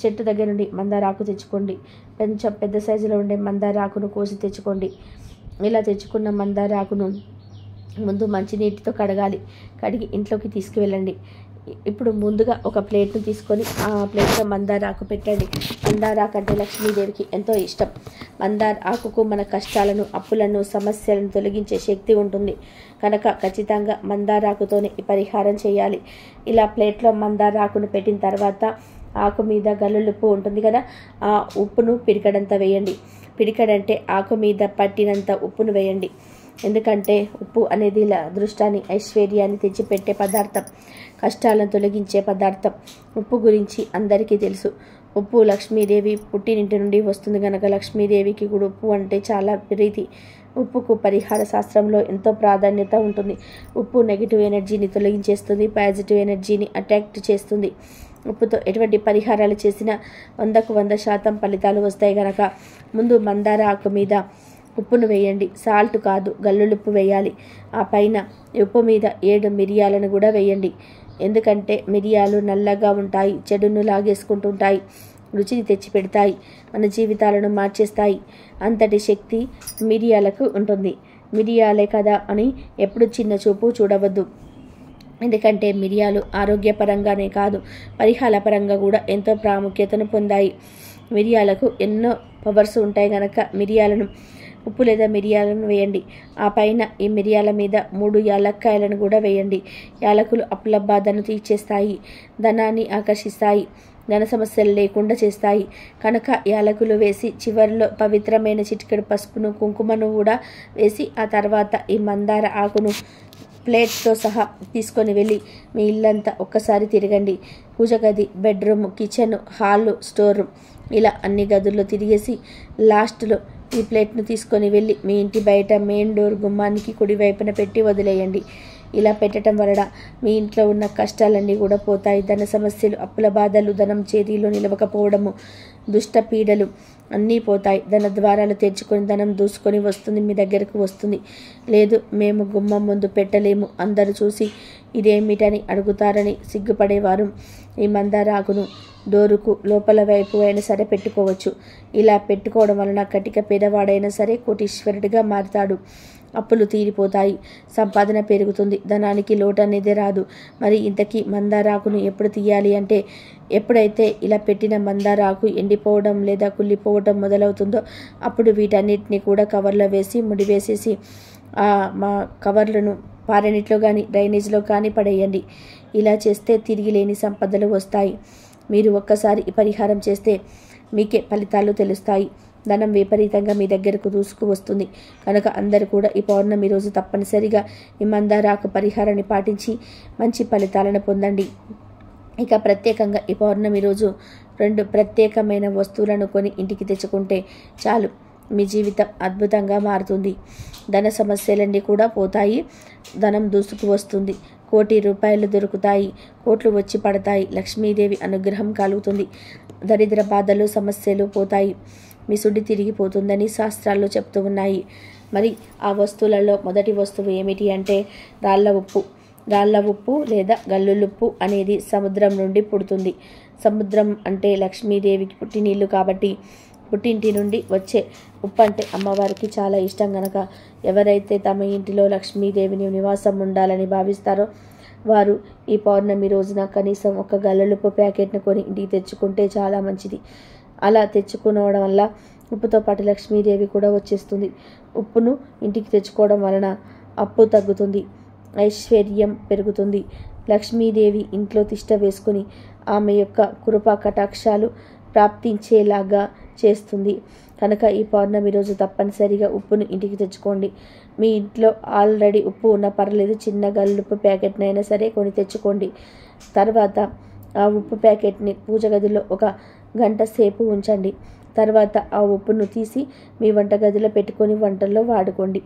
చెట్టు దగ్గర నుండి మందారాకు తెచ్చుకోండి. కొంచెం పెద్ద సైజులో ఉండే మందారాకును కోసి తెచ్చుకోండి. ఇలా తెచ్చుకున్న మందారాకును ముందు మంచినీటితో కడగాలి. కడిగి ఇంట్లోకి తీసుకువెళ్ళండి. ఇప్పుడు ముందుగా ఒక ప్లేట్ను తీసుకొని ఆ ప్లేట్లో మందార ఆకు పెట్టండి. మందార ఆకు అంటే లక్ష్మీదేవికి ఎంతో ఇష్టం. మందార ఆకుకు మన కష్టాలను, అప్పులను, సమస్యలను తొలగించే శక్తి ఉంటుంది కనుక ఖచ్చితంగా మందార ఆకుతోనే ఈ పరిహారం చేయాలి. ఇలా ప్లేట్లో మందార ఆకును పెట్టిన తర్వాత ఆకు మీద గల్లులుప్పు ఉంటుంది కదా, ఆ ఉప్పును పిడికడంత వేయండి. పిడికడంటే ఆకు మీద పట్టినంత ఉప్పును వేయండి. ఎందుకంటే ఉప్పు అనేది అదృష్టాన్ని, ఐశ్వర్యాన్ని తెచ్చిపెట్టే పదార్థం, కష్టాలను తొలగించే పదార్థం. ఉప్పు గురించి అందరికీ తెలుసు. ఉప్పు లక్ష్మీదేవి పుట్టినింటి నుండి వస్తుంది కనుక లక్ష్మీదేవికి కూడా ఉప్పు అంటే చాలా ప్రీతి. ఉప్పుకు పరిహార శాస్త్రంలో ఎంతో ప్రాధాన్యత ఉంటుంది. ఉప్పు నెగిటివ్ ఎనర్జీని తొలగించేస్తుంది, పాజిటివ్ ఎనర్జీని అట్రాక్ట్ చేస్తుంది. ఉప్పుతో ఎటువంటి పరిహారాలు చేసినా 100కు 100% ఫలితాలు వస్తాయి కనుక ముందు మందార ఆకు మీద ఉప్పును వేయండి. సాల్ట్ కాదు, గల్లులుప్పు వేయాలి. ఆ పైన ఉప్పు మీద 7 మిరియాలను కూడా వేయండి. ఎందుకంటే మిరియాలు నల్లగా ఉంటాయి, చెడును లాగేసుకుంటుంటాయి, రుచిని తెచ్చిపెడతాయి, మన జీవితాలను మార్చేస్తాయి. అంతటి శక్తి మిరియాలకు ఉంటుంది. మిరియాలే కదా అని ఎప్పుడు చిన్న చూపు చూడవద్దు. ఎందుకంటే మిరియాలు ఆరోగ్యపరంగానే కాదు, పరిహార పరంగా కూడా ఎంతో ప్రాముఖ్యతను పొందాయి. మిరియాలకు ఎన్నో పవర్స్ ఉంటాయి కనుక మిరియాలను, ఉప్పు లేదా మిరియాలను వేయండి. ఆ పైన ఈ మిరియాల మీద 3 యాలక్కాయలను కూడా వేయండి. యాలకులు అప్పుల బాధను తీర్చేస్తాయి, ధనాన్ని ఆకర్షిస్తాయి, ధన సమస్యలు లేకుండా చేస్తాయి కనుక యాలకులు వేసి చివరిలో పవిత్రమైన చిటికెడు పసుపును, కుంకుమను కూడా వేసి ఆ తర్వాత ఈ మందార ఆకును ప్లేట్తో సహా తీసుకొని వెళ్ళి మీ ఇల్లంతా ఒక్కసారి తిరగండి. పూజ గది, bedroom, kitchen, hall, store room ఇలా అన్ని గదుల్లో తిరిగేసి లాస్ట్లో ఈ ప్లేట్ను తీసుకొని వెళ్ళి మీ ఇంటి బయట మెయిన్ డోర్ గుమ్మానికి కుడివైపున పెట్టి వదిలేయండి. ఇలా పెట్టడం వలన మీ ఇంట్లో ఉన్న కష్టాలన్నీ కూడా పోతాయి. ధన సమస్యలు, అప్పుల బాధలు, ధనం చేతిలో నిలవకపోవడము, దుష్ట పీడలు అన్నీ పోతాయి. ధన ద్వారాలు తెరుచుకొని ధనం దూసుకొని వస్తుంది, మీ దగ్గరకు వస్తుంది. లేదు మేము గుమ్మం ముందు పెట్టలేము, అందరూ చూసి ఇదేమిటని అడుగుతారని సిగ్గుపడేవారు ఈ మందారాకును డోరుకు లోపల వైపు అయినా సరే పెట్టుకోవచ్చు. ఇలా పెట్టుకోవడం వలన కటిక పేదవాడైనా సరే కోటీశ్వరుడిగా మారుతాడు. అప్పులు తీరిపోతాయి, సంపాదన పెరుగుతుంది, ధనానికి లోటు అనేది రాదు. మరి ఇంతకీ మందారాకును ఎప్పుడు తీయాలి అంటే, ఎప్పుడైతే ఇలా పెట్టిన మందారాకు ఎండిపోవడం లేదా కుళ్ళిపోవడం మొదలవుతుందో అప్పుడు వీటన్నిటిని కూడా కవర్లో వేసి ముడివేసేసి మా కవర్లను పారనీటిలో కానీ డ్రైనేజ్లో కానీ పడేయండి. ఇలా చేస్తే తిరిగి లేని సంపదలు వస్తాయి. మీరు ఒక్కసారి ఈ పరిహారం చేస్తే మీకే ఫలితాలు తెలుస్తాయి. ధనం విపరీతంగా మీ దగ్గరకు దూసుకు వస్తుంది. కనుక అందరూ కూడా ఈ పౌర్ణమి రోజు తప్పనిసరిగా ఈ మందారాకు పరిహారాన్ని పాటించి మంచి ఫలితాలను పొందండి. ఇక ప్రత్యేకంగా ఈ పౌర్ణమి రోజు 2 ప్రత్యేకమైన వస్తువులను కొని ఇంటికి తెచ్చుకుంటే చాలు, మీ జీవితం అద్భుతంగా మారుతుంది. ధన సమస్యలన్నీ కూడా పోతాయి, ధనం దూసుకు వస్తుంది, కోటి రూపాయలు దొరుకుతాయి, కోట్లు వచ్చి పడతాయి, లక్ష్మీదేవి అనుగ్రహం కలుగుతుంది, దరిద్ర బాధలు సమస్యలు పోతాయి, మీ సుడి తిరిగిపోతుందని శాస్త్రాల్లో చెప్తూ ఉన్నాయి. మరి ఆ వస్తువులలో మొదటి వస్తువు ఏమిటి అంటే రాళ్ళ ఉప్పు. రాళ్ళ ఉప్పు లేదా గల్లులుప్పు అనేది సముద్రం నుండి పుడుతుంది. సముద్రం అంటే లక్ష్మీదేవికి పుట్టినీళ్ళు కాబట్టి పుట్టింటి నుండి వచ్చే ఉప్పు అంటే అమ్మవారికి చాలా ఇష్టం కనుక ఎవరైతే తమ ఇంటిలో లక్ష్మీదేవిని నివాసం ఉండాలని భావిస్తారో వారు ఈ పౌర్ణమి రోజున కనీసం ఒక గల్లులుప్పు ప్యాకెట్ను కొని ఇంటికి తెచ్చుకుంటే చాలా మంచిది. అలా తెచ్చుకోవడం వల్ల ఉప్పుతో పాటు లక్ష్మీదేవి కూడా వచ్చేస్తుంది. ఉప్పును ఇంటికి తెచ్చుకోవడం వలన అప్పు తగ్గుతుంది, ఐశ్వర్యం పెరుగుతుంది, లక్ష్మీదేవి ఇంట్లో తిష్ట వేసుకుని ఆమె యొక్క కృపా కటాక్షాలు ప్రాప్తించేలాగా చేస్తుంది. కనుక ఈ పౌర్ణమి రోజు తప్పనిసరిగా ఉప్పును ఇంటికి తెచ్చుకోండి. మీ ఇంట్లో ఆల్రెడీ ఉప్పు ఉన్నా పర్లేదు, చిన్న గల్లుప్పు ప్యాకెట్నైనా సరే కొని తెచ్చుకోండి. తర్వాత ఆ ఉప్పు ప్యాకెట్ని పూజ గదిలో 1 గంట సేపు ఉంచండి. తర్వాత ఆ ఉప్పును తీసి మీ వంటగదిలో పెట్టుకొని వంటల్లో వాడుకోండి.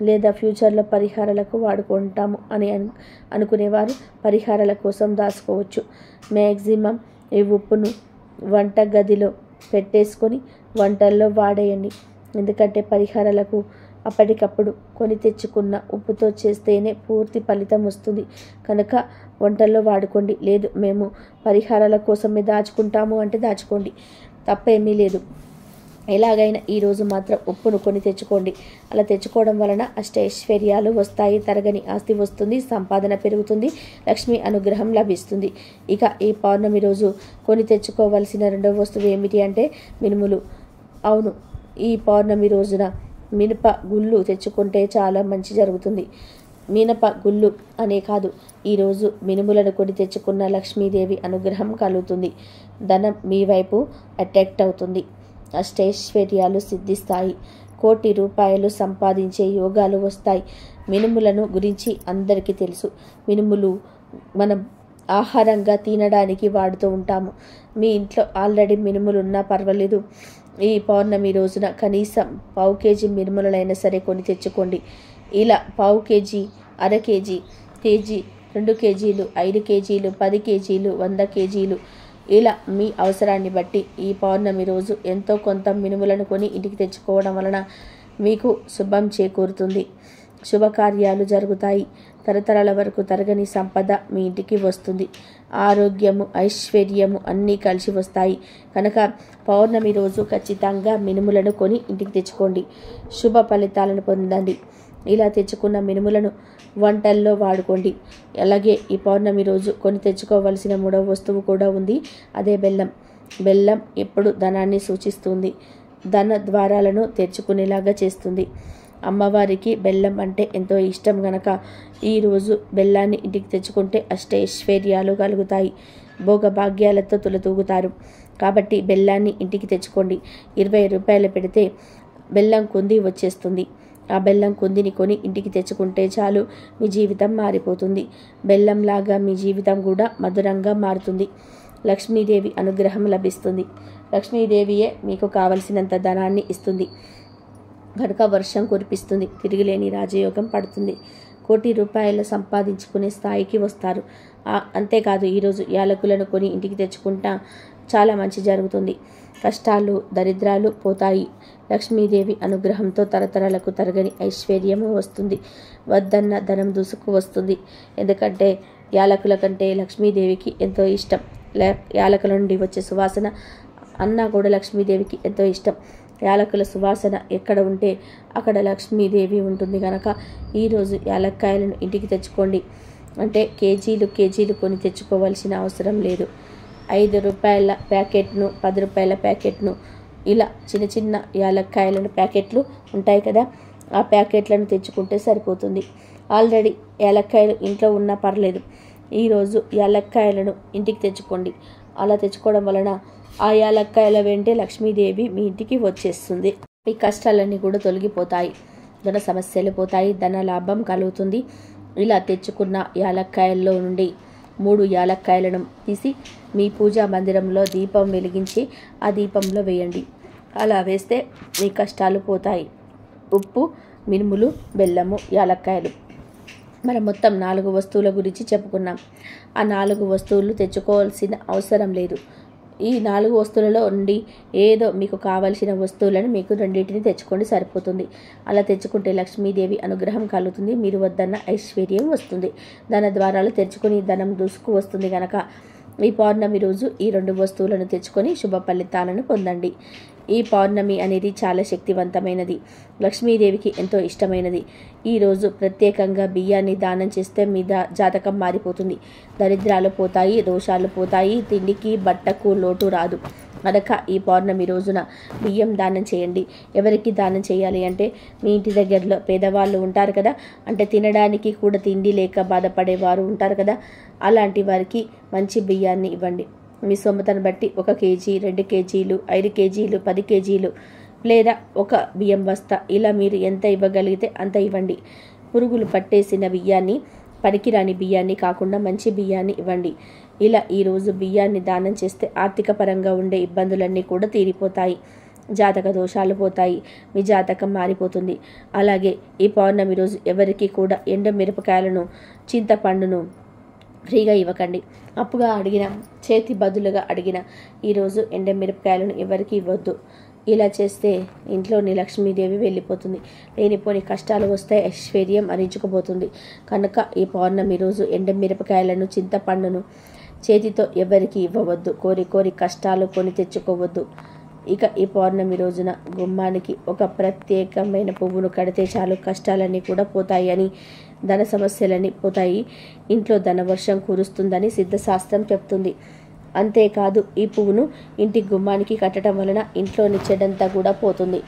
లేదా ఫ్యూచర్లో పరిహారాలకు వాడుకుంటాము అని అనుకునేవారు పరిహారాల కోసం దాచుకోవచ్చు. మ్యాక్సిమం ఈ ఉప్పును వంటగదిలో పెట్టేసుకొని వంటల్లో వాడేయండి. ఎందుకంటే పరిహారాలకు అప్పటికప్పుడు కొని తెచ్చుకున్న ఉప్పుతో చేస్తేనే పూర్తి ఫలితం వస్తుంది. కనుక వంటల్లో వాడుకోండి. లేదు మేము పరిహారాల కోసమే దాచుకుంటాము అంటే దాచుకోండి, తప్పేమీ లేదు. ఎలాగైనా ఈరోజు మాత్రం ఉప్పును కొని తెచ్చుకోండి. అలా తెచ్చుకోవడం వలన అష్టైశ్వర్యాలు వస్తాయి, తరగని ఆస్తి వస్తుంది, సంపాదన పెరుగుతుంది, లక్ష్మీ అనుగ్రహం లభిస్తుంది. ఇక ఈ పౌర్ణమి రోజు కొని తెచ్చుకోవలసిన 2వ వస్తువు ఏమిటి అంటే మినుములు. అవును, ఈ పౌర్ణమి రోజున మినప గుళ్ళు తెచ్చుకుంటే చాలా మంచి జరుగుతుంది. మినప గుళ్ళు అనే కాదు, ఈరోజు మినుములను కొని తెచ్చుకున్న లక్ష్మీదేవి అనుగ్రహం కలుగుతుంది. ధనం మీ వైపు అట్రాక్ట్ అవుతుంది, అష్టైశ్వర్యాలు సిద్ధిస్తాయి, కోటి రూపాయలు సంపాదించే యోగాలు వస్తాయి. మినుములను గురించి అందరికీ తెలుసు. మినుములు మనం ఆహారంగా తినడానికి వాడుతూ ఉంటాము. మీ ఇంట్లో ఆల్రెడీ మినుములు ఉన్నా పర్వాలేదు, ఈ పౌర్ణమి రోజున కనీసం 1/4 కేజీ మినుములైనా సరే కొని తెచ్చుకోండి. ఇలా 1/4 కేజీ, అర కేజీ, కేజీ, 2 కేజీలు, 5 కేజీలు, 10 కేజీలు, 100 కేజీలు, ఇలా మీ అవసరాన్ని బట్టి ఈ పౌర్ణమి రోజు ఎంతో కొంత మినుములను కొని ఇంటికి తెచ్చుకోవడం వలన మీకు శుభం చేకూరుతుంది, శుభకార్యాలు జరుగుతాయి, తరతరాల వరకు తరగని సంపద మీ ఇంటికి వస్తుంది, ఆరోగ్యము, ఐశ్వర్యము అన్నీ కలిసి వస్తాయి. కనుక పౌర్ణమి రోజు ఖచ్చితంగా మినుములను కొని ఇంటికి తెచ్చుకోండి, శుభ ఫలితాలను పొందండి. ఇలా తెచ్చుకున్న మినుములను వంటల్లో వాడుకోండి. అలాగే ఈ పౌర్ణమి రోజు కొని తెచ్చుకోవలసిన 3వ వస్తువు కూడా ఉంది, అదే బెల్లం. బెల్లం ఎప్పుడు ధనాన్ని సూచిస్తుంది, ధన ద్వారాలను తెరుచుకునేలాగా చేస్తుంది. అమ్మవారికి బెల్లం అంటే ఎంతో ఇష్టం గనక ఈరోజు బెల్లాన్ని ఇంటికి తెచ్చుకుంటే అష్టైశ్వర్యాలు కలుగుతాయి, భోగభాగ్యాలతో తులతూగుతారు. కాబట్టి బెల్లాన్ని ఇంటికి తెచ్చుకోండి. 20 రూపాయలు పెడితే బెల్లం కుంది వచ్చేస్తుంది. ఆ బెల్లం కుందిని కొని ఇంటికి తెచ్చుకుంటే చాలు, మీ జీవితం మారిపోతుంది. బెల్లంలాగా మీ జీవితం కూడా మధురంగా మారుతుంది, లక్ష్మీదేవి అనుగ్రహం లభిస్తుంది. లక్ష్మీదేవియే మీకు కావలసినంత ధనాన్ని ఇస్తుంది కనుక వర్షం కురిపిస్తుంది, తిరిగిలేని రాజయోగం పడుతుంది, కోటి రూపాయలు సంపాదించుకునే స్థాయికి వస్తారు. అంతేకాదు ఈరోజు యాలకులను కొని ఇంటికి తెచ్చుకుంటా చాలా మంచి జరుగుతుంది. కష్టాలు దరిద్రాలు పోతాయి. లక్ష్మీదేవి అనుగ్రహంతో తరతరాలకు తరగని ఐశ్వర్యము వస్తుంది. వద్దన్న ధనం దూసుకు వస్తుంది. ఎందుకంటే యాలకుల కంటే లక్ష్మీదేవికి ఎంతో ఇష్టం. యాలకుల నుండి వచ్చే సువాసన అన్నా కూడా లక్ష్మీదేవికి ఎంతో ఇష్టం. యాలకుల సువాసన ఎక్కడ ఉంటే అక్కడ లక్ష్మీదేవి ఉంటుంది కనుక ఈరోజు యాలక్కాయలను ఇంటికి తెచ్చుకోండి. అంటే కేజీలు కొని తెచ్చుకోవాల్సిన అవసరం లేదు. 5 రూపాయల ప్యాకెట్ను 10 రూపాయల ప్యాకెట్ను ఇలా చిన్న యాలక్కాయలను ప్యాకెట్లు ఉంటాయి కదా, ఆ ప్యాకెట్లను తెచ్చుకుంటే సరిపోతుంది. ఆల్రెడీ యాలక్కాయలు ఇంట్లో ఉన్నా పర్లేదు. ఈరోజు యాలక్కాయలను ఇంటికి తెచ్చుకోండి. అలా తెచ్చుకోవడం వలన ఆ యాలక్కాయల వెంటే లక్ష్మీదేవి మీ ఇంటికి వచ్చేస్తుంది. మీ కష్టాలన్నీ కూడా తొలగిపోతాయి. ధన సమస్యలు పోతాయి. ధన లాభం కలుగుతుంది. ఇలా తెచ్చుకున్న యాలక్కాయల్లో నుండి 3 యాలక్కాయలను తీసి మీ పూజా మందిరంలో దీపం వెలిగించి ఆ దీపంలో వేయండి. అలా వేస్తే మీ కష్టాలు పోతాయి. ఉప్పు, మినుములు, బెల్లము, యాలక్కాయలు. మనం మొత్తం 4 వస్తువుల గురించి చెప్పుకున్నాం. ఆ 4 వస్తువులు తెచ్చుకోవాల్సిన అవసరం లేదు. ఈ 4 వస్తువులలో నుండి ఏదో మీకు కావలసిన వస్తువులను మీకు రెండింటిని తెచ్చుకోండి, సరిపోతుంది. అలా తెచ్చుకుంటే లక్ష్మీదేవి అనుగ్రహం కలుగుతుంది. మీరు వద్దన్న ఐశ్వర్యం వస్తుంది. ధన ద్వారాలు తెరుచుకొని ధనం దూసుకు వస్తుంది కనుక ఈ పౌర్ణమి రోజు ఈ 2 వస్తువులను తెచ్చుకొని శుభ ఫలితాలను పొందండి. ఈ పౌర్ణమి అనేది చాలా శక్తివంతమైనది. లక్ష్మీదేవికి ఎంతో ఇష్టమైనది. ఈరోజు ప్రత్యేకంగా బియ్యాన్ని దానం చేస్తే మీ జాతకం మారిపోతుంది. దరిద్రాలు పోతాయి, దోషాలు పోతాయి, తిండికి బట్టకు లోటు రాదు. కనుక ఈ పౌర్ణమి రోజున బియ్యం దానం చేయండి. ఎవరికి దానం చేయాలి అంటే మీ ఇంటి దగ్గరలో పేదవాళ్ళు ఉంటారు కదా, అంటే తినడానికి కూడా తిండి లేక బాధపడేవారు ఉంటారు కదా, అలాంటి వారికి మంచి బియ్యాన్ని ఇవ్వండి. మీ సొమ్మతను బట్టి 1 కేజీ, 2 కేజీలు, 5 కేజీలు, 10 కేజీలు లేదా ఒక బియ్యం బస్తా ఇలా మీరు ఎంత ఇవ్వగలిగితే అంత ఇవ్వండి. పురుగులు పట్టేసిన బియ్యాన్ని, పనికిరాని బియ్యాన్ని కాకుండా మంచి బియ్యాన్ని ఇవ్వండి. ఇలా ఈరోజు బియ్యాన్ని దానం చేస్తే ఆర్థిక పరంగా ఉండే ఇబ్బందులన్నీ కూడా తీరిపోతాయి. జాతక దోషాలు పోతాయి. మీ జాతకం మారిపోతుంది. అలాగే ఈ పౌర్ణమి రోజు ఎవరికి కూడా ఎండుమిరపకాయలను, చింతపండును ఫ్రీగా ఇవ్వకండి. అప్పుగా అడిగిన, చేతి బదులుగా అడిగిన ఈరోజు ఎండుమిరపకాయలను ఎవరికి ఇవ్వద్దు. ఇలా చేస్తే ఇంట్లోని లక్ష్మీదేవి వెళ్ళిపోతుంది. లేనిపోని కష్టాలు వస్తాయి. ఐశ్వర్యం అరించుకుపోతుంది. కనుక ఈ పౌర్ణమి రోజు ఎండుమిరపకాయలను, చింతపండును చేతితో ఎవరికి ఇవ్వవద్దు. కోరి కష్టాలు కొని తెచ్చుకోవద్దు. ఇక ఈ పౌర్ణమి రోజున గుమ్మానికి ఒక ప్రత్యేకమైన పువ్వును కడితే చాలు, కష్టాలన్నీ కూడా పోతాయి అని, ధన సమస్యలన్నీ పోతాయి, ఇంట్లో ధనవర్షం కురుస్తుందని సిద్ధశాస్త్రం చెప్తుంది. అంతేకాదు ఈ పువ్వును ఇంటి గుమ్మానికి కట్టడం వలన ఇంట్లోని చెడంతా కూడా పోతుంది.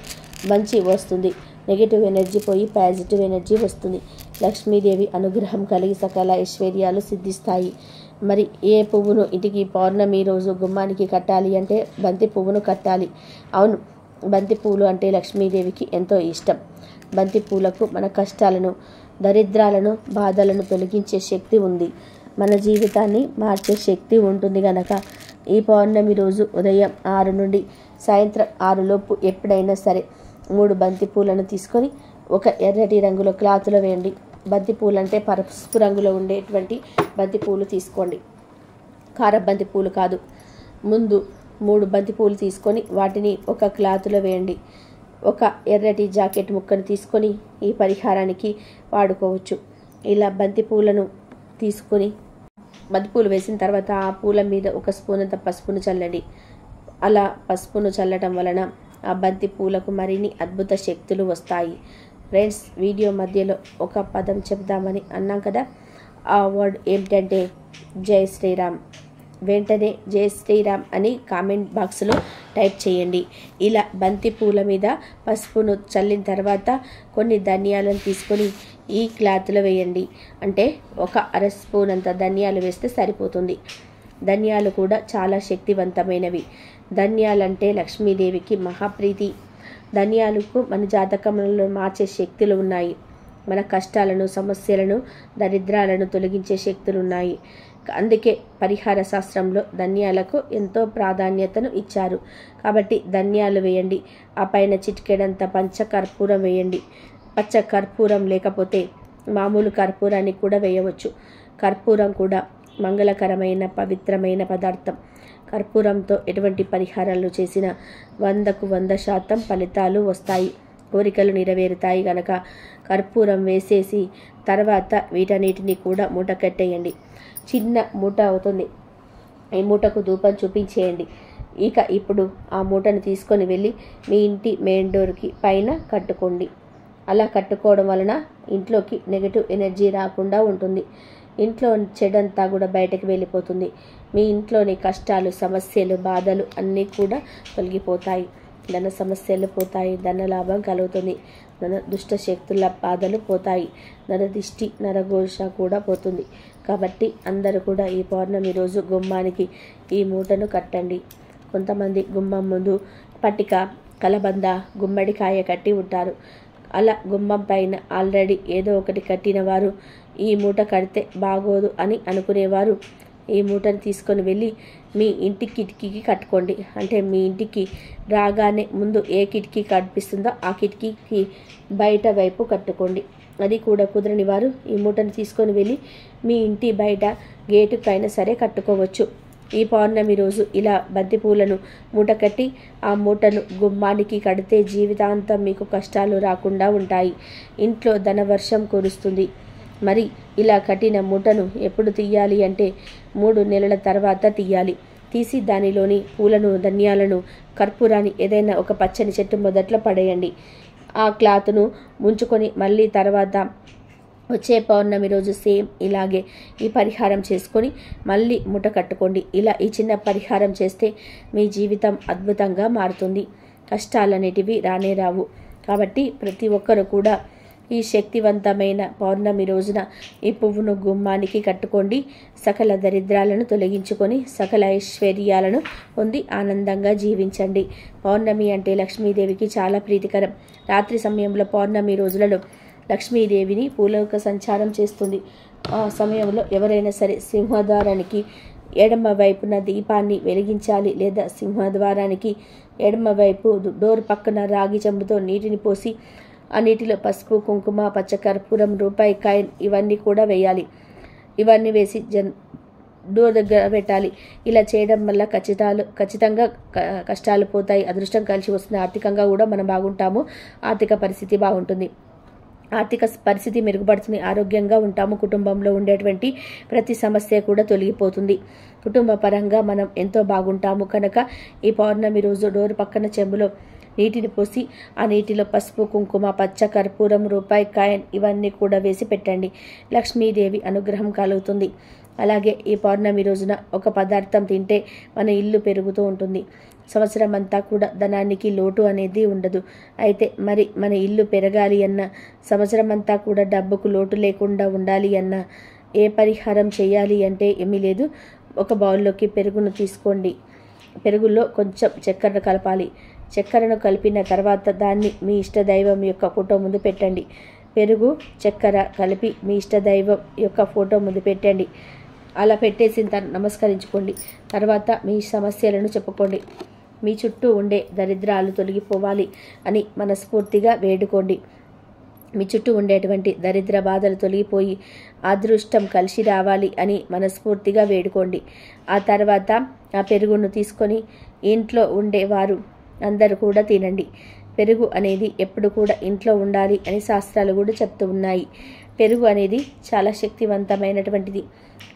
మంచి వస్తుంది. నెగిటివ్ ఎనర్జీ పోయి పాజిటివ్ ఎనర్జీ వస్తుంది. లక్ష్మీదేవి అనుగ్రహం కలిగి సకల ఐశ్వర్యాలు సిద్ధిస్తాయి. మరి ఏ పువ్వును ఇంటికి పౌర్ణమి రోజు గుమ్మానికి కట్టాలి అంటే బంతి పువ్వును కట్టాలి. అవును, బంతి పువ్వులు అంటే లక్ష్మీదేవికి ఎంతో ఇష్టం. బంతి పువ్వులకు మన కష్టాలను, దరిద్రాలను, బాధలను తొలగించే శక్తి ఉంది. మన జీవితాన్ని మార్చే శక్తి ఉంటుంది కనుక ఈ పౌర్ణమి రోజు ఉదయం 6 నుండి సాయంత్రం 6 లోపు ఎప్పుడైనా సరే 3 బంతి పూలను తీసుకొని ఒక ఎర్రటి రంగులో క్లాత్లో వేయండి. బంతి పూలు అంటే పసుపు రంగులో ఉండేటువంటి బంతి పూలు తీసుకోండి. కార బంతి పూలు కాదు. ముందు 3 బంతి పూలు తీసుకొని వాటిని ఒక క్లాత్లో వేయండి. ఒక ఎర్రటి జాకెట్ ముక్కను తీసుకొని ఈ పరిహారానికి వాడుకోవచ్చు. ఇలా బంతి పూలను తీసుకొని బంతిపూలు వేసిన తర్వాత ఆ పూల మీద 1 స్పూన్ అంత పసుపును చల్లండి. అలా పసుపును చల్లటం వలన ఆ బంతి పూలకు మరిన్ని అద్భుత శక్తులు వస్తాయి. ఫ్రెండ్స్, వీడియో మధ్యలో ఒక పదం చెప్దామని అన్నాం కదా, ఆ వర్డ్ ఏమిటంటే జై శ్రీరామ్. వెంటనే జై శ్రీరామ్ అని కామెంట్ బాక్స్లో టైప్ చేయండి. ఇలా బంతి పూల మీద పసుపును చల్లిన తర్వాత కొన్ని ధనియాలను తీసుకొని ఈ క్లాత్లో వేయండి. అంటే ఒక 1/2 స్పూన్ అంత ధనియాలు వేస్తే సరిపోతుంది. ధనియాలు కూడా చాలా శక్తివంతమైనవి. ధనియాలంటే లక్ష్మీదేవికి మహాప్రీతి. ధనియాలకు మన జాతకంలో మార్చే శక్తులు ఉన్నాయి. మన కష్టాలను, సమస్యలను, దరిద్రాలను తొలగించే శక్తులు ఉన్నాయి. అందుకే పరిహార శాస్త్రంలో ధనియాలకు ఎంతో ప్రాధాన్యతను ఇచ్చారు. కాబట్టి ధనియాలు వేయండి. ఆ పైన చిటికెడంత పంచకర్పూరం వేయండి. పచ్చ కర్పూరం లేకపోతే మామూలు కర్పూరాన్ని కూడా వేయవచ్చు. కర్పూరం కూడా మంగళకరమైన పవిత్రమైన పదార్థం. కర్పూరంతో ఎటువంటి పరిహారాలు చేసినా 100కు 100% ఫలితాలు వస్తాయి, కోరికలు నెరవేరుతాయి. గనక కర్పూరం వేసేసి తర్వాత వీటన్నిటిని కూడా మూట కట్టేయండి. చిన్న మూట అవుతుంది. ఈ మూటకు ధూపం చూపించేయండి. ఇప్పుడు ఆ మూటను తీసుకొని వెళ్ళి మీ ఇంటి మెయిన్ డోర్కి పైన కట్టుకోండి. అలా కట్టుకోవడం వలన ఇంట్లోకి నెగటివ్ ఎనర్జీ రాకుండా ఉంటుంది. ఇంట్లో చెడంతా కూడా బయటకు వెళ్ళిపోతుంది. మీ ఇంట్లోని కష్టాలు, సమస్యలు, బాధలు అన్నీ కూడా తొలగిపోతాయి. ధన సమస్యలు పోతాయి, ధన లాభం కలుగుతుంది, దుష్ట శక్తుల బాధలు పోతాయి, నరదిష్టి నరఘోష కూడా పోతుంది. కాబట్టి అందరూ కూడా ఈ పౌర్ణమి రోజు గుమ్మానికి ఈ మూటను కట్టండి. కొంతమంది గుమ్మం ముందు పట్టిక, కలబంద, గుమ్మడికాయ కట్టి ఉంటారు. అలా గుమ్మం పైన ఆల్రెడీ ఏదో ఒకటి కట్టిన వారు ఈ మూట కడితే బాగోదు అని అనుకునేవారు ఈ మూటను తీసుకొని వెళ్ళి మీ ఇంటి కిటికీకి కట్టుకోండి. అంటే మీ ఇంటికి రాగానే ముందు ఏ కిటికీ కనిపిస్తుందో ఆ కిటికీకి బయట వైపు కట్టుకోండి. అది కూడా కుదరని వారు ఈ మూటను తీసుకొని వెళ్ళి మీ ఇంటి బయట గేటుకైనా సరే కట్టుకోవచ్చు. ఈ పౌర్ణమి రోజు ఇలా బంతిపూలను మూట కట్టి ఆ మూటను గుమ్మానికి కడితే జీవితాంతం మీకు కష్టాలు రాకుండా ఉంటాయి. ఇంట్లో ధనవర్షం కురుస్తుంది. మరి ఇలా కట్టిన మూటను ఎప్పుడు తీయాలి అంటే 3 నెలల తర్వాత తీయాలి. తీసి దానిలోని పూలను, ధాన్యాలను, కర్పూరాన్ని ఏదైనా ఒక పచ్చని చెట్టు మొదట్లో పడేయండి. ఆ క్లాత్ను ముంచుకొని మళ్ళీ తర్వాత వచ్చే పౌర్ణమి రోజు సేమ్ ఇలాగే ఈ పరిహారం చేసుకొని మళ్ళీ మూట కట్టుకోండి. ఇలా ఈ చిన్న పరిహారం చేస్తే మీ జీవితం అద్భుతంగా మారుతుంది. కష్టాలనేటివి రానే రావు. కాబట్టి ప్రతి ఒక్కరు కూడా ఈ శక్తివంతమైన పౌర్ణమి రోజున ఈ పువ్వును గుమ్మానికి కట్టుకోండి. సకల దరిద్రాలను తొలగించుకొని సకల ఐశ్వర్యాలను పొంది ఆనందంగా జీవించండి. పౌర్ణమి అంటే లక్ష్మీదేవికి చాలా ప్రీతికరం. రాత్రి సమయంలో పౌర్ణమి రోజులలో లక్ష్మీదేవిని పూలోక సంచారం చేస్తుంది. ఆ సమయంలో ఎవరైనా సరే సింహద్వారానికి ఎడమ వైపున దీపాన్ని వెలిగించాలి, లేదా సింహద్వారానికి ఎడమ వైపు డోర్ పక్కన రాగి చెంబుతో నీటిని పోసి ఆ నీటిలో పసుపు, కుంకుమ, పచ్చకర్పూరం, రూపాయి కాయిన్ ఇవన్నీ కూడా వేయాలి. ఇవన్నీ వేసి డోర్ దగ్గర పెట్టాలి. ఇలా చేయడం వల్ల ఖచ్చితంగా కష్టాలు పోతాయి, అదృష్టం కలిసి వస్తుంది, ఆర్థికంగా కూడా మనం బాగుంటాము, ఆర్థిక పరిస్థితి బాగుంటుంది, ఆర్థిక పరిస్థితి మెరుగుపడుతుంది, ఆరోగ్యంగా ఉంటాము, కుటుంబంలో ఉండేటువంటి ప్రతి సమస్య కూడా తొలగిపోతుంది, కుటుంబ పరంగా మనం ఎంతో బాగుంటాము. కనుక ఈ పౌర్ణమి రోజు డోర్ పక్కన చెంబులో నీటిని పోసి ఆ నీటిలో పసుపు, కుంకుమ, పచ్చ కర్పూరం, రూపాయి కాయిన్ ఇవన్నీ కూడా వేసి పెట్టండి. లక్ష్మీదేవి అనుగ్రహం కలుగుతుంది. అలాగే ఈ పౌర్ణమి రోజున ఒక పదార్థం తింటే మన ఇల్లు పెరుగుతూ ఉంటుంది. సంవత్సరం అంతా కూడా ధనానికి లోటు అనేది ఉండదు. అయితే మరి మన ఇల్లు పెరగాలి అన్న, సంవత్సరం అంతా కూడా డబ్బుకు లోటు లేకుండా ఉండాలి అన్న ఏ పరిహారం చేయాలి అంటే ఏమీ లేదు. ఒక బౌల్లోకి పెరుగును తీసుకోండి. పెరుగులో కొంచెం చక్కెర కలపాలి. చక్కెరను కలిపిన తర్వాత దాన్ని మీ ఇష్టదైవం యొక్క ఫోటో ముందు పెట్టండి. పెరుగు, చక్కెర కలిపి మీ ఇష్టదైవం యొక్క ఫోటో ముందు పెట్టండి. అలా పెట్టేసిన నమస్కరించుకోండి. తర్వాత మీ సమస్యలను చెప్పుకోండి. మీ చుట్టూ ఉండే దరిద్రాలు తొలగిపోవాలి అని మనస్ఫూర్తిగా వేడుకోండి. మీ చుట్టూ ఉండేటువంటి దరిద్ర బాధలు తొలగిపోయి అదృష్టం కలిసి రావాలి అని మనస్ఫూర్తిగా వేడుకోండి. ఆ తర్వాత ఆ పెరుగును తీసుకొని ఇంట్లో ఉండేవారు అందరూ కూడా తినండి. పెరుగు అనేది ఎప్పుడు కూడా ఇంట్లో ఉండాలి అని శాస్త్రాలు కూడా చెప్తూ ఉన్నాయి. పెరుగు అనేది చాలా శక్తివంతమైనటువంటిది.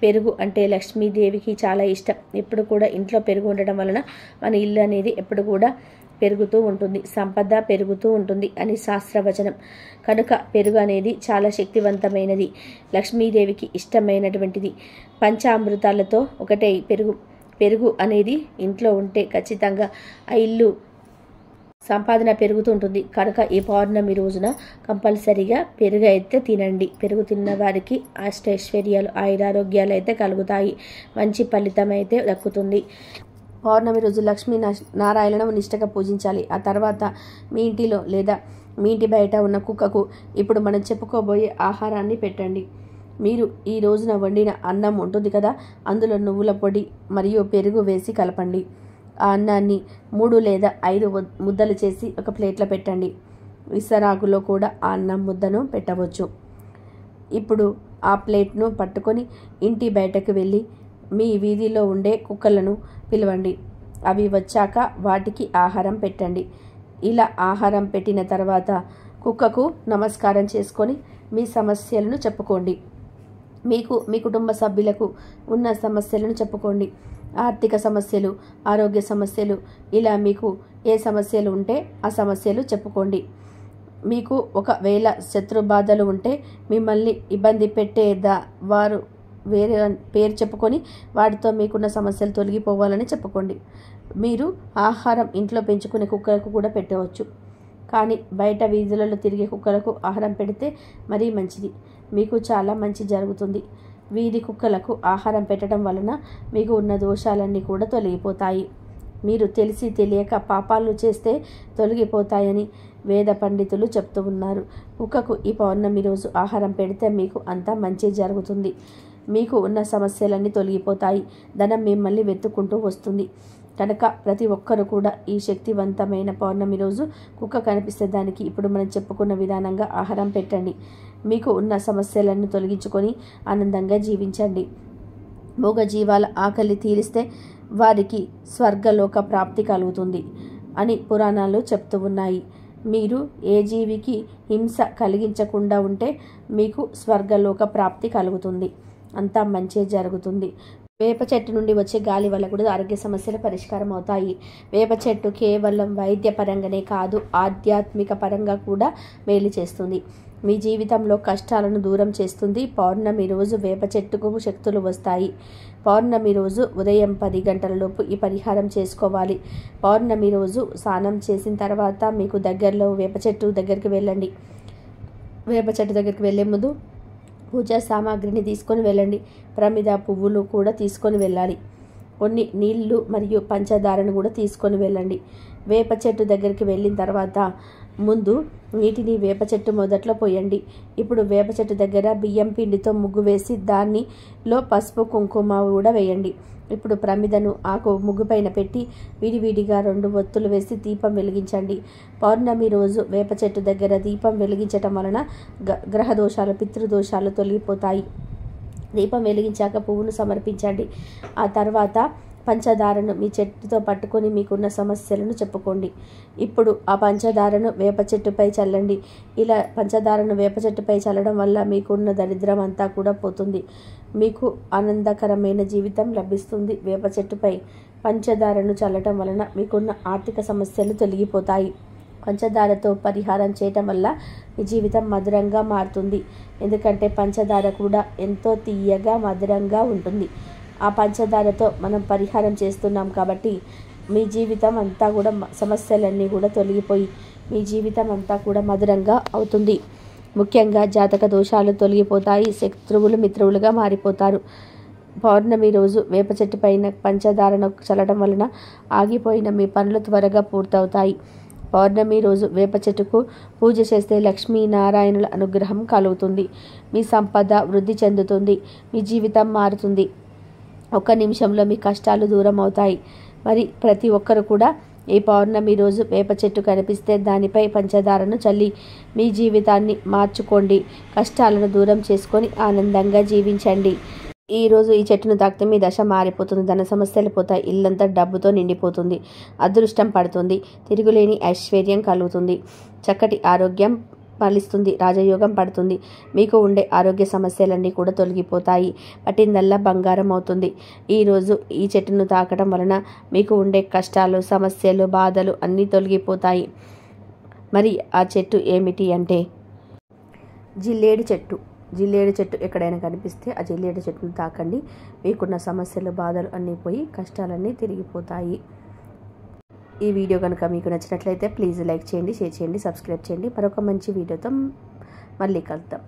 పెరుగు అంటే లక్ష్మీదేవికి చాలా ఇష్టం. ఎప్పుడు కూడా ఇంట్లో పెరుగు ఉండడం వలన మన ఇల్లు అనేది ఎప్పుడు కూడా పెరుగుతూ ఉంటుంది, సంపద పెరుగుతూ ఉంటుంది అని శాస్త్రవచనం. కనుక పెరుగు అనేది చాలా శక్తివంతమైనది, లక్ష్మీదేవికి ఇష్టమైనటువంటిది. పంచామృతాలతో ఒకటే పెరుగు. పెరుగు అనేది ఇంట్లో ఉంటే ఖచ్చితంగా ఆ ఇల్లు సంపాదన పెరుగుతూ ఉంటుంది. కనుక ఈ పౌర్ణమి రోజున కంపల్సరీగా పెరుగు అయితే తినండి. పెరుగు తిన్న వారికి అష్టైశ్వర్యాలు, ఆయురారోగ్యాలు అయితే కలుగుతాయి, మంచి ఫలితం అయితే దక్కుతుంది. పౌర్ణమి రోజు లక్ష్మీ నారాయణను నిష్టగా పూజించాలి. ఆ తర్వాత మీ ఇంటిలో లేదా మీ ఇంటి బయట ఉన్న కుక్కకు ఇప్పుడు మనం చెప్పుకోబోయే ఆహారాన్ని పెట్టండి. మీరు ఈ రోజున వండిన అన్నం ఉంటుంది కదా, అందులో నువ్వుల పొడి మరియు పెరుగు వేసి కలపండి. ఆ అన్నాన్ని 3 లేదా 5 ముద్దలు చేసి ఒక ప్లేట్లో పెట్టండి. విసరాకులో కూడా ఆ అన్నం ముద్దను పెట్టవచ్చు. ఇప్పుడు ఆ ప్లేట్ను పట్టుకొని ఇంటి బయటకు వెళ్ళి మీ వీధిలో ఉండే కుక్కలను పిలవండి. అవి వచ్చాక వాటికి ఆహారం పెట్టండి. ఇలా ఆహారం పెట్టిన తర్వాత కుక్కకు నమస్కారం చేసుకొని మీ సమస్యలను చెప్పుకోండి. మీకు మీ కుటుంబ సభ్యులకు ఉన్న సమస్యలను చెప్పుకోండి. ఆర్థిక సమస్యలు, ఆరోగ్య సమస్యలు, ఇలా మీకు ఏ సమస్యలు ఉంటే ఆ సమస్యలు చెప్పుకోండి. మీకు ఒకవేళ శత్రు బాధలు ఉంటే మిమ్మల్ని ఇబ్బంది పెట్టేదా వారు వేరే పేరు చెప్పుకొని వాటితో మీకున్న సమస్యలు తొలగిపోవాలని చెప్పుకోండి. మీరు ఆహారం ఇంట్లో పెంచుకునే కుక్కలకు కూడా పెట్టవచ్చు, కానీ బయట వీధులలో తిరిగే కుక్కలకు ఆహారం పెడితే మరీ మంచిది. మీకు చాలా మంచి జరుగుతుంది. వీధి కుక్కలకు ఆహారం పెట్టడం వలన మీకు ఉన్న దోషాలన్నీ కూడా తొలగిపోతాయి. మీరు తెలిసి తెలియక పాపాలు చేస్తే తొలగిపోతాయని వేద పండితులు చెప్తూ ఉన్నారు. కుక్కకు ఈ పౌర్ణమి రోజు ఆహారం పెడితే మీకు అంతా మంచి జరుగుతుంది. మీకు ఉన్న సమస్యలన్నీ తొలగిపోతాయి. ధనం మిమ్మల్ని వెతుక్కుంటూ వస్తుంది. కనుక ప్రతి ఒక్కరు కూడా ఈ శక్తివంతమైన పౌర్ణమి రోజు కుక్క కనిపిస్తే దానికి ఇప్పుడు మనం చెప్పుకున్న విధానంగా ఆహారం పెట్టండి. మీకు ఉన్న సమస్యలను తొలగించుకొని ఆనందంగా జీవించండి. మూగ జీవాల ఆకలి తీరిస్తే వారికి స్వర్గలోక ప్రాప్తి కలుగుతుంది అని పురాణాలు చెప్తూ ఉన్నాయి. మీరు ఏ జీవికి హింస కలిగించకుండా ఉంటే మీకు స్వర్గలోక ప్రాప్తి కలుగుతుంది. అంతా మంచి జరుగుతుంది. వేప చెట్టు నుండి వచ్చే గాలి వల్ల కూడా ఆరోగ్య సమస్యలు పరిష్కారం అవుతాయి. వేప చెట్టు కేవలం వైద్య పరంగానే కాదు, ఆధ్యాత్మిక పరంగా కూడా మేలు చేస్తుంది. మీ జీవితంలో కష్టాలను దూరం చేస్తుంది. పౌర్ణమి రోజు వేప చెట్టుకు శక్తులు వస్తాయి. పౌర్ణమి రోజు ఉదయం 10 గంటలలోపు ఈ పరిహారం చేసుకోవాలి. పౌర్ణమి రోజు స్నానం చేసిన తర్వాత మీకు దగ్గరలో వేప చెట్టు దగ్గరికి వెళ్ళండి. వేప చెట్టు దగ్గరికి వెళ్ళే ముందు పూజా సామాగ్రిని తీసుకొని వెళ్ళండి. ప్రమిద, పువ్వులు కూడా తీసుకొని వెళ్ళాలి. కొన్ని నీళ్లు మరియు పంచదారను కూడా తీసుకొని వెళ్ళండి. వేప చెట్టు దగ్గరికి వెళ్ళిన తర్వాత ముందు నీటిని వేప చెట్టు మొదట్లో పోయండి. ఇప్పుడు వేప చెట్టు దగ్గర బియ్యం పిండితో ముగ్గు వేసి దానిలో పసుపు, కుంకుమ కూడా వేయండి. ఇప్పుడు ప్రమిదను ఆకు ముగ్గు పైన పెట్టి విడివిడిగా 2 ఒత్తులు వేసి దీపం వెలిగించండి. పౌర్ణమి రోజు వేప చెట్టు దగ్గర దీపం వెలిగించటం వలన గ్రహ దోషాలు, పితృదోషాలు తొలగిపోతాయి. దీపం వెలిగించాక పువ్వును సమర్పించండి. ఆ తర్వాత పంచదారను మీ చెట్టుతో పట్టుకొని మీకున్న సమస్యలను చెప్పుకోండి. ఇప్పుడు ఆ పంచదారను వేప చెట్టుపై చల్లండి. ఇలా పంచదారను వేప చెట్టుపై చల్లడం వల్ల మీకున్న దరిద్రం అంతా కూడా పోతుంది. మీకు ఆనందకరమైన జీవితం లభిస్తుంది. వేప చెట్టుపై పంచదారను చల్లటం వలన మీకున్న ఆర్థిక సమస్యలు తొలగిపోతాయి. పంచదారతో పరిహారం చేయటం వల్ల మీ జీవితం మధురంగా మారుతుంది. ఎందుకంటే పంచదార కూడా ఎంతో తీయగా, మధురంగా ఉంటుంది. ఆ పంచదారతో మనం పరిహారం చేస్తున్నాం కాబట్టి మీ జీవితం అంతా కూడా సమస్యలన్నీ కూడా తొలగిపోయి మీ జీవితం అంతా కూడా మధురంగా అవుతుంది. ముఖ్యంగా జాతక దోషాలు తొలగిపోతాయి. శత్రువులు మిత్రువులుగా మారిపోతారు. పౌర్ణమి రోజు వేప చెట్టు పైన పంచదారను చల్లడం వలన ఆగిపోయిన మీ పనులు త్వరగా పూర్తవుతాయి. పౌర్ణమి రోజు వేప చెట్టుకు పూజ చేస్తే లక్ష్మీనారాయణుల అనుగ్రహం కలుగుతుంది. మీ సంపద వృద్ధి చెందుతుంది. మీ జీవితం మారుతుంది. 1 నిమిషంలో మీ కష్టాలు దూరం అవుతాయి. మరి ప్రతి ఒక్కరు కూడా ఈ పౌర్ణమి రోజు వేప చెట్టు కనిపిస్తే దానిపై పంచదారను చల్లి మీ జీవితాన్ని మార్చుకోండి. కష్టాలను దూరం చేసుకొని ఆనందంగా జీవించండి. ఈరోజు ఈ చెట్టును తాకితే మీ దశ మారిపోతుంది. ధన సమస్యలు పోతాయి. ఇల్లంతా డబ్బుతో నిండిపోతుంది. అదృష్టం పడుతుంది. తిరుగులేని ఐశ్వర్యం కలుగుతుంది. చక్కటి ఆరోగ్యం ఫలిస్తుంది. రాజయోగం పడుతుంది. మీకు ఉండే ఆరోగ్య సమస్యలన్నీ కూడా తొలగిపోతాయి. పట్టిందల్లా బంగారం అవుతుంది. ఈరోజు ఈ చెట్టును తాకడం వలన మీకు ఉండే కష్టాలు, సమస్యలు, బాధలు అన్నీ తొలగిపోతాయి. మరి ఆ చెట్టు ఏమిటి అంటే జిల్లేడు చెట్టు. జిల్లేడు చెట్టు ఎక్కడైనా కనిపిస్తే ఆ జిల్లేడు చెట్టును తాకండి. మీకున్న సమస్యలు, బాధలు అన్నీ పోయి కష్టాలన్నీ తిరిగిపోతాయి. ఈ వీడియో కనుక మీకు నచ్చినట్లయితే ప్లీజ్ లైక్ చేయండి, షేర్ చేయండి, సబ్స్క్రైబ్ చేయండి. మరొక మంచి వీడియోతో మళ్ళీ కలుద్దాం.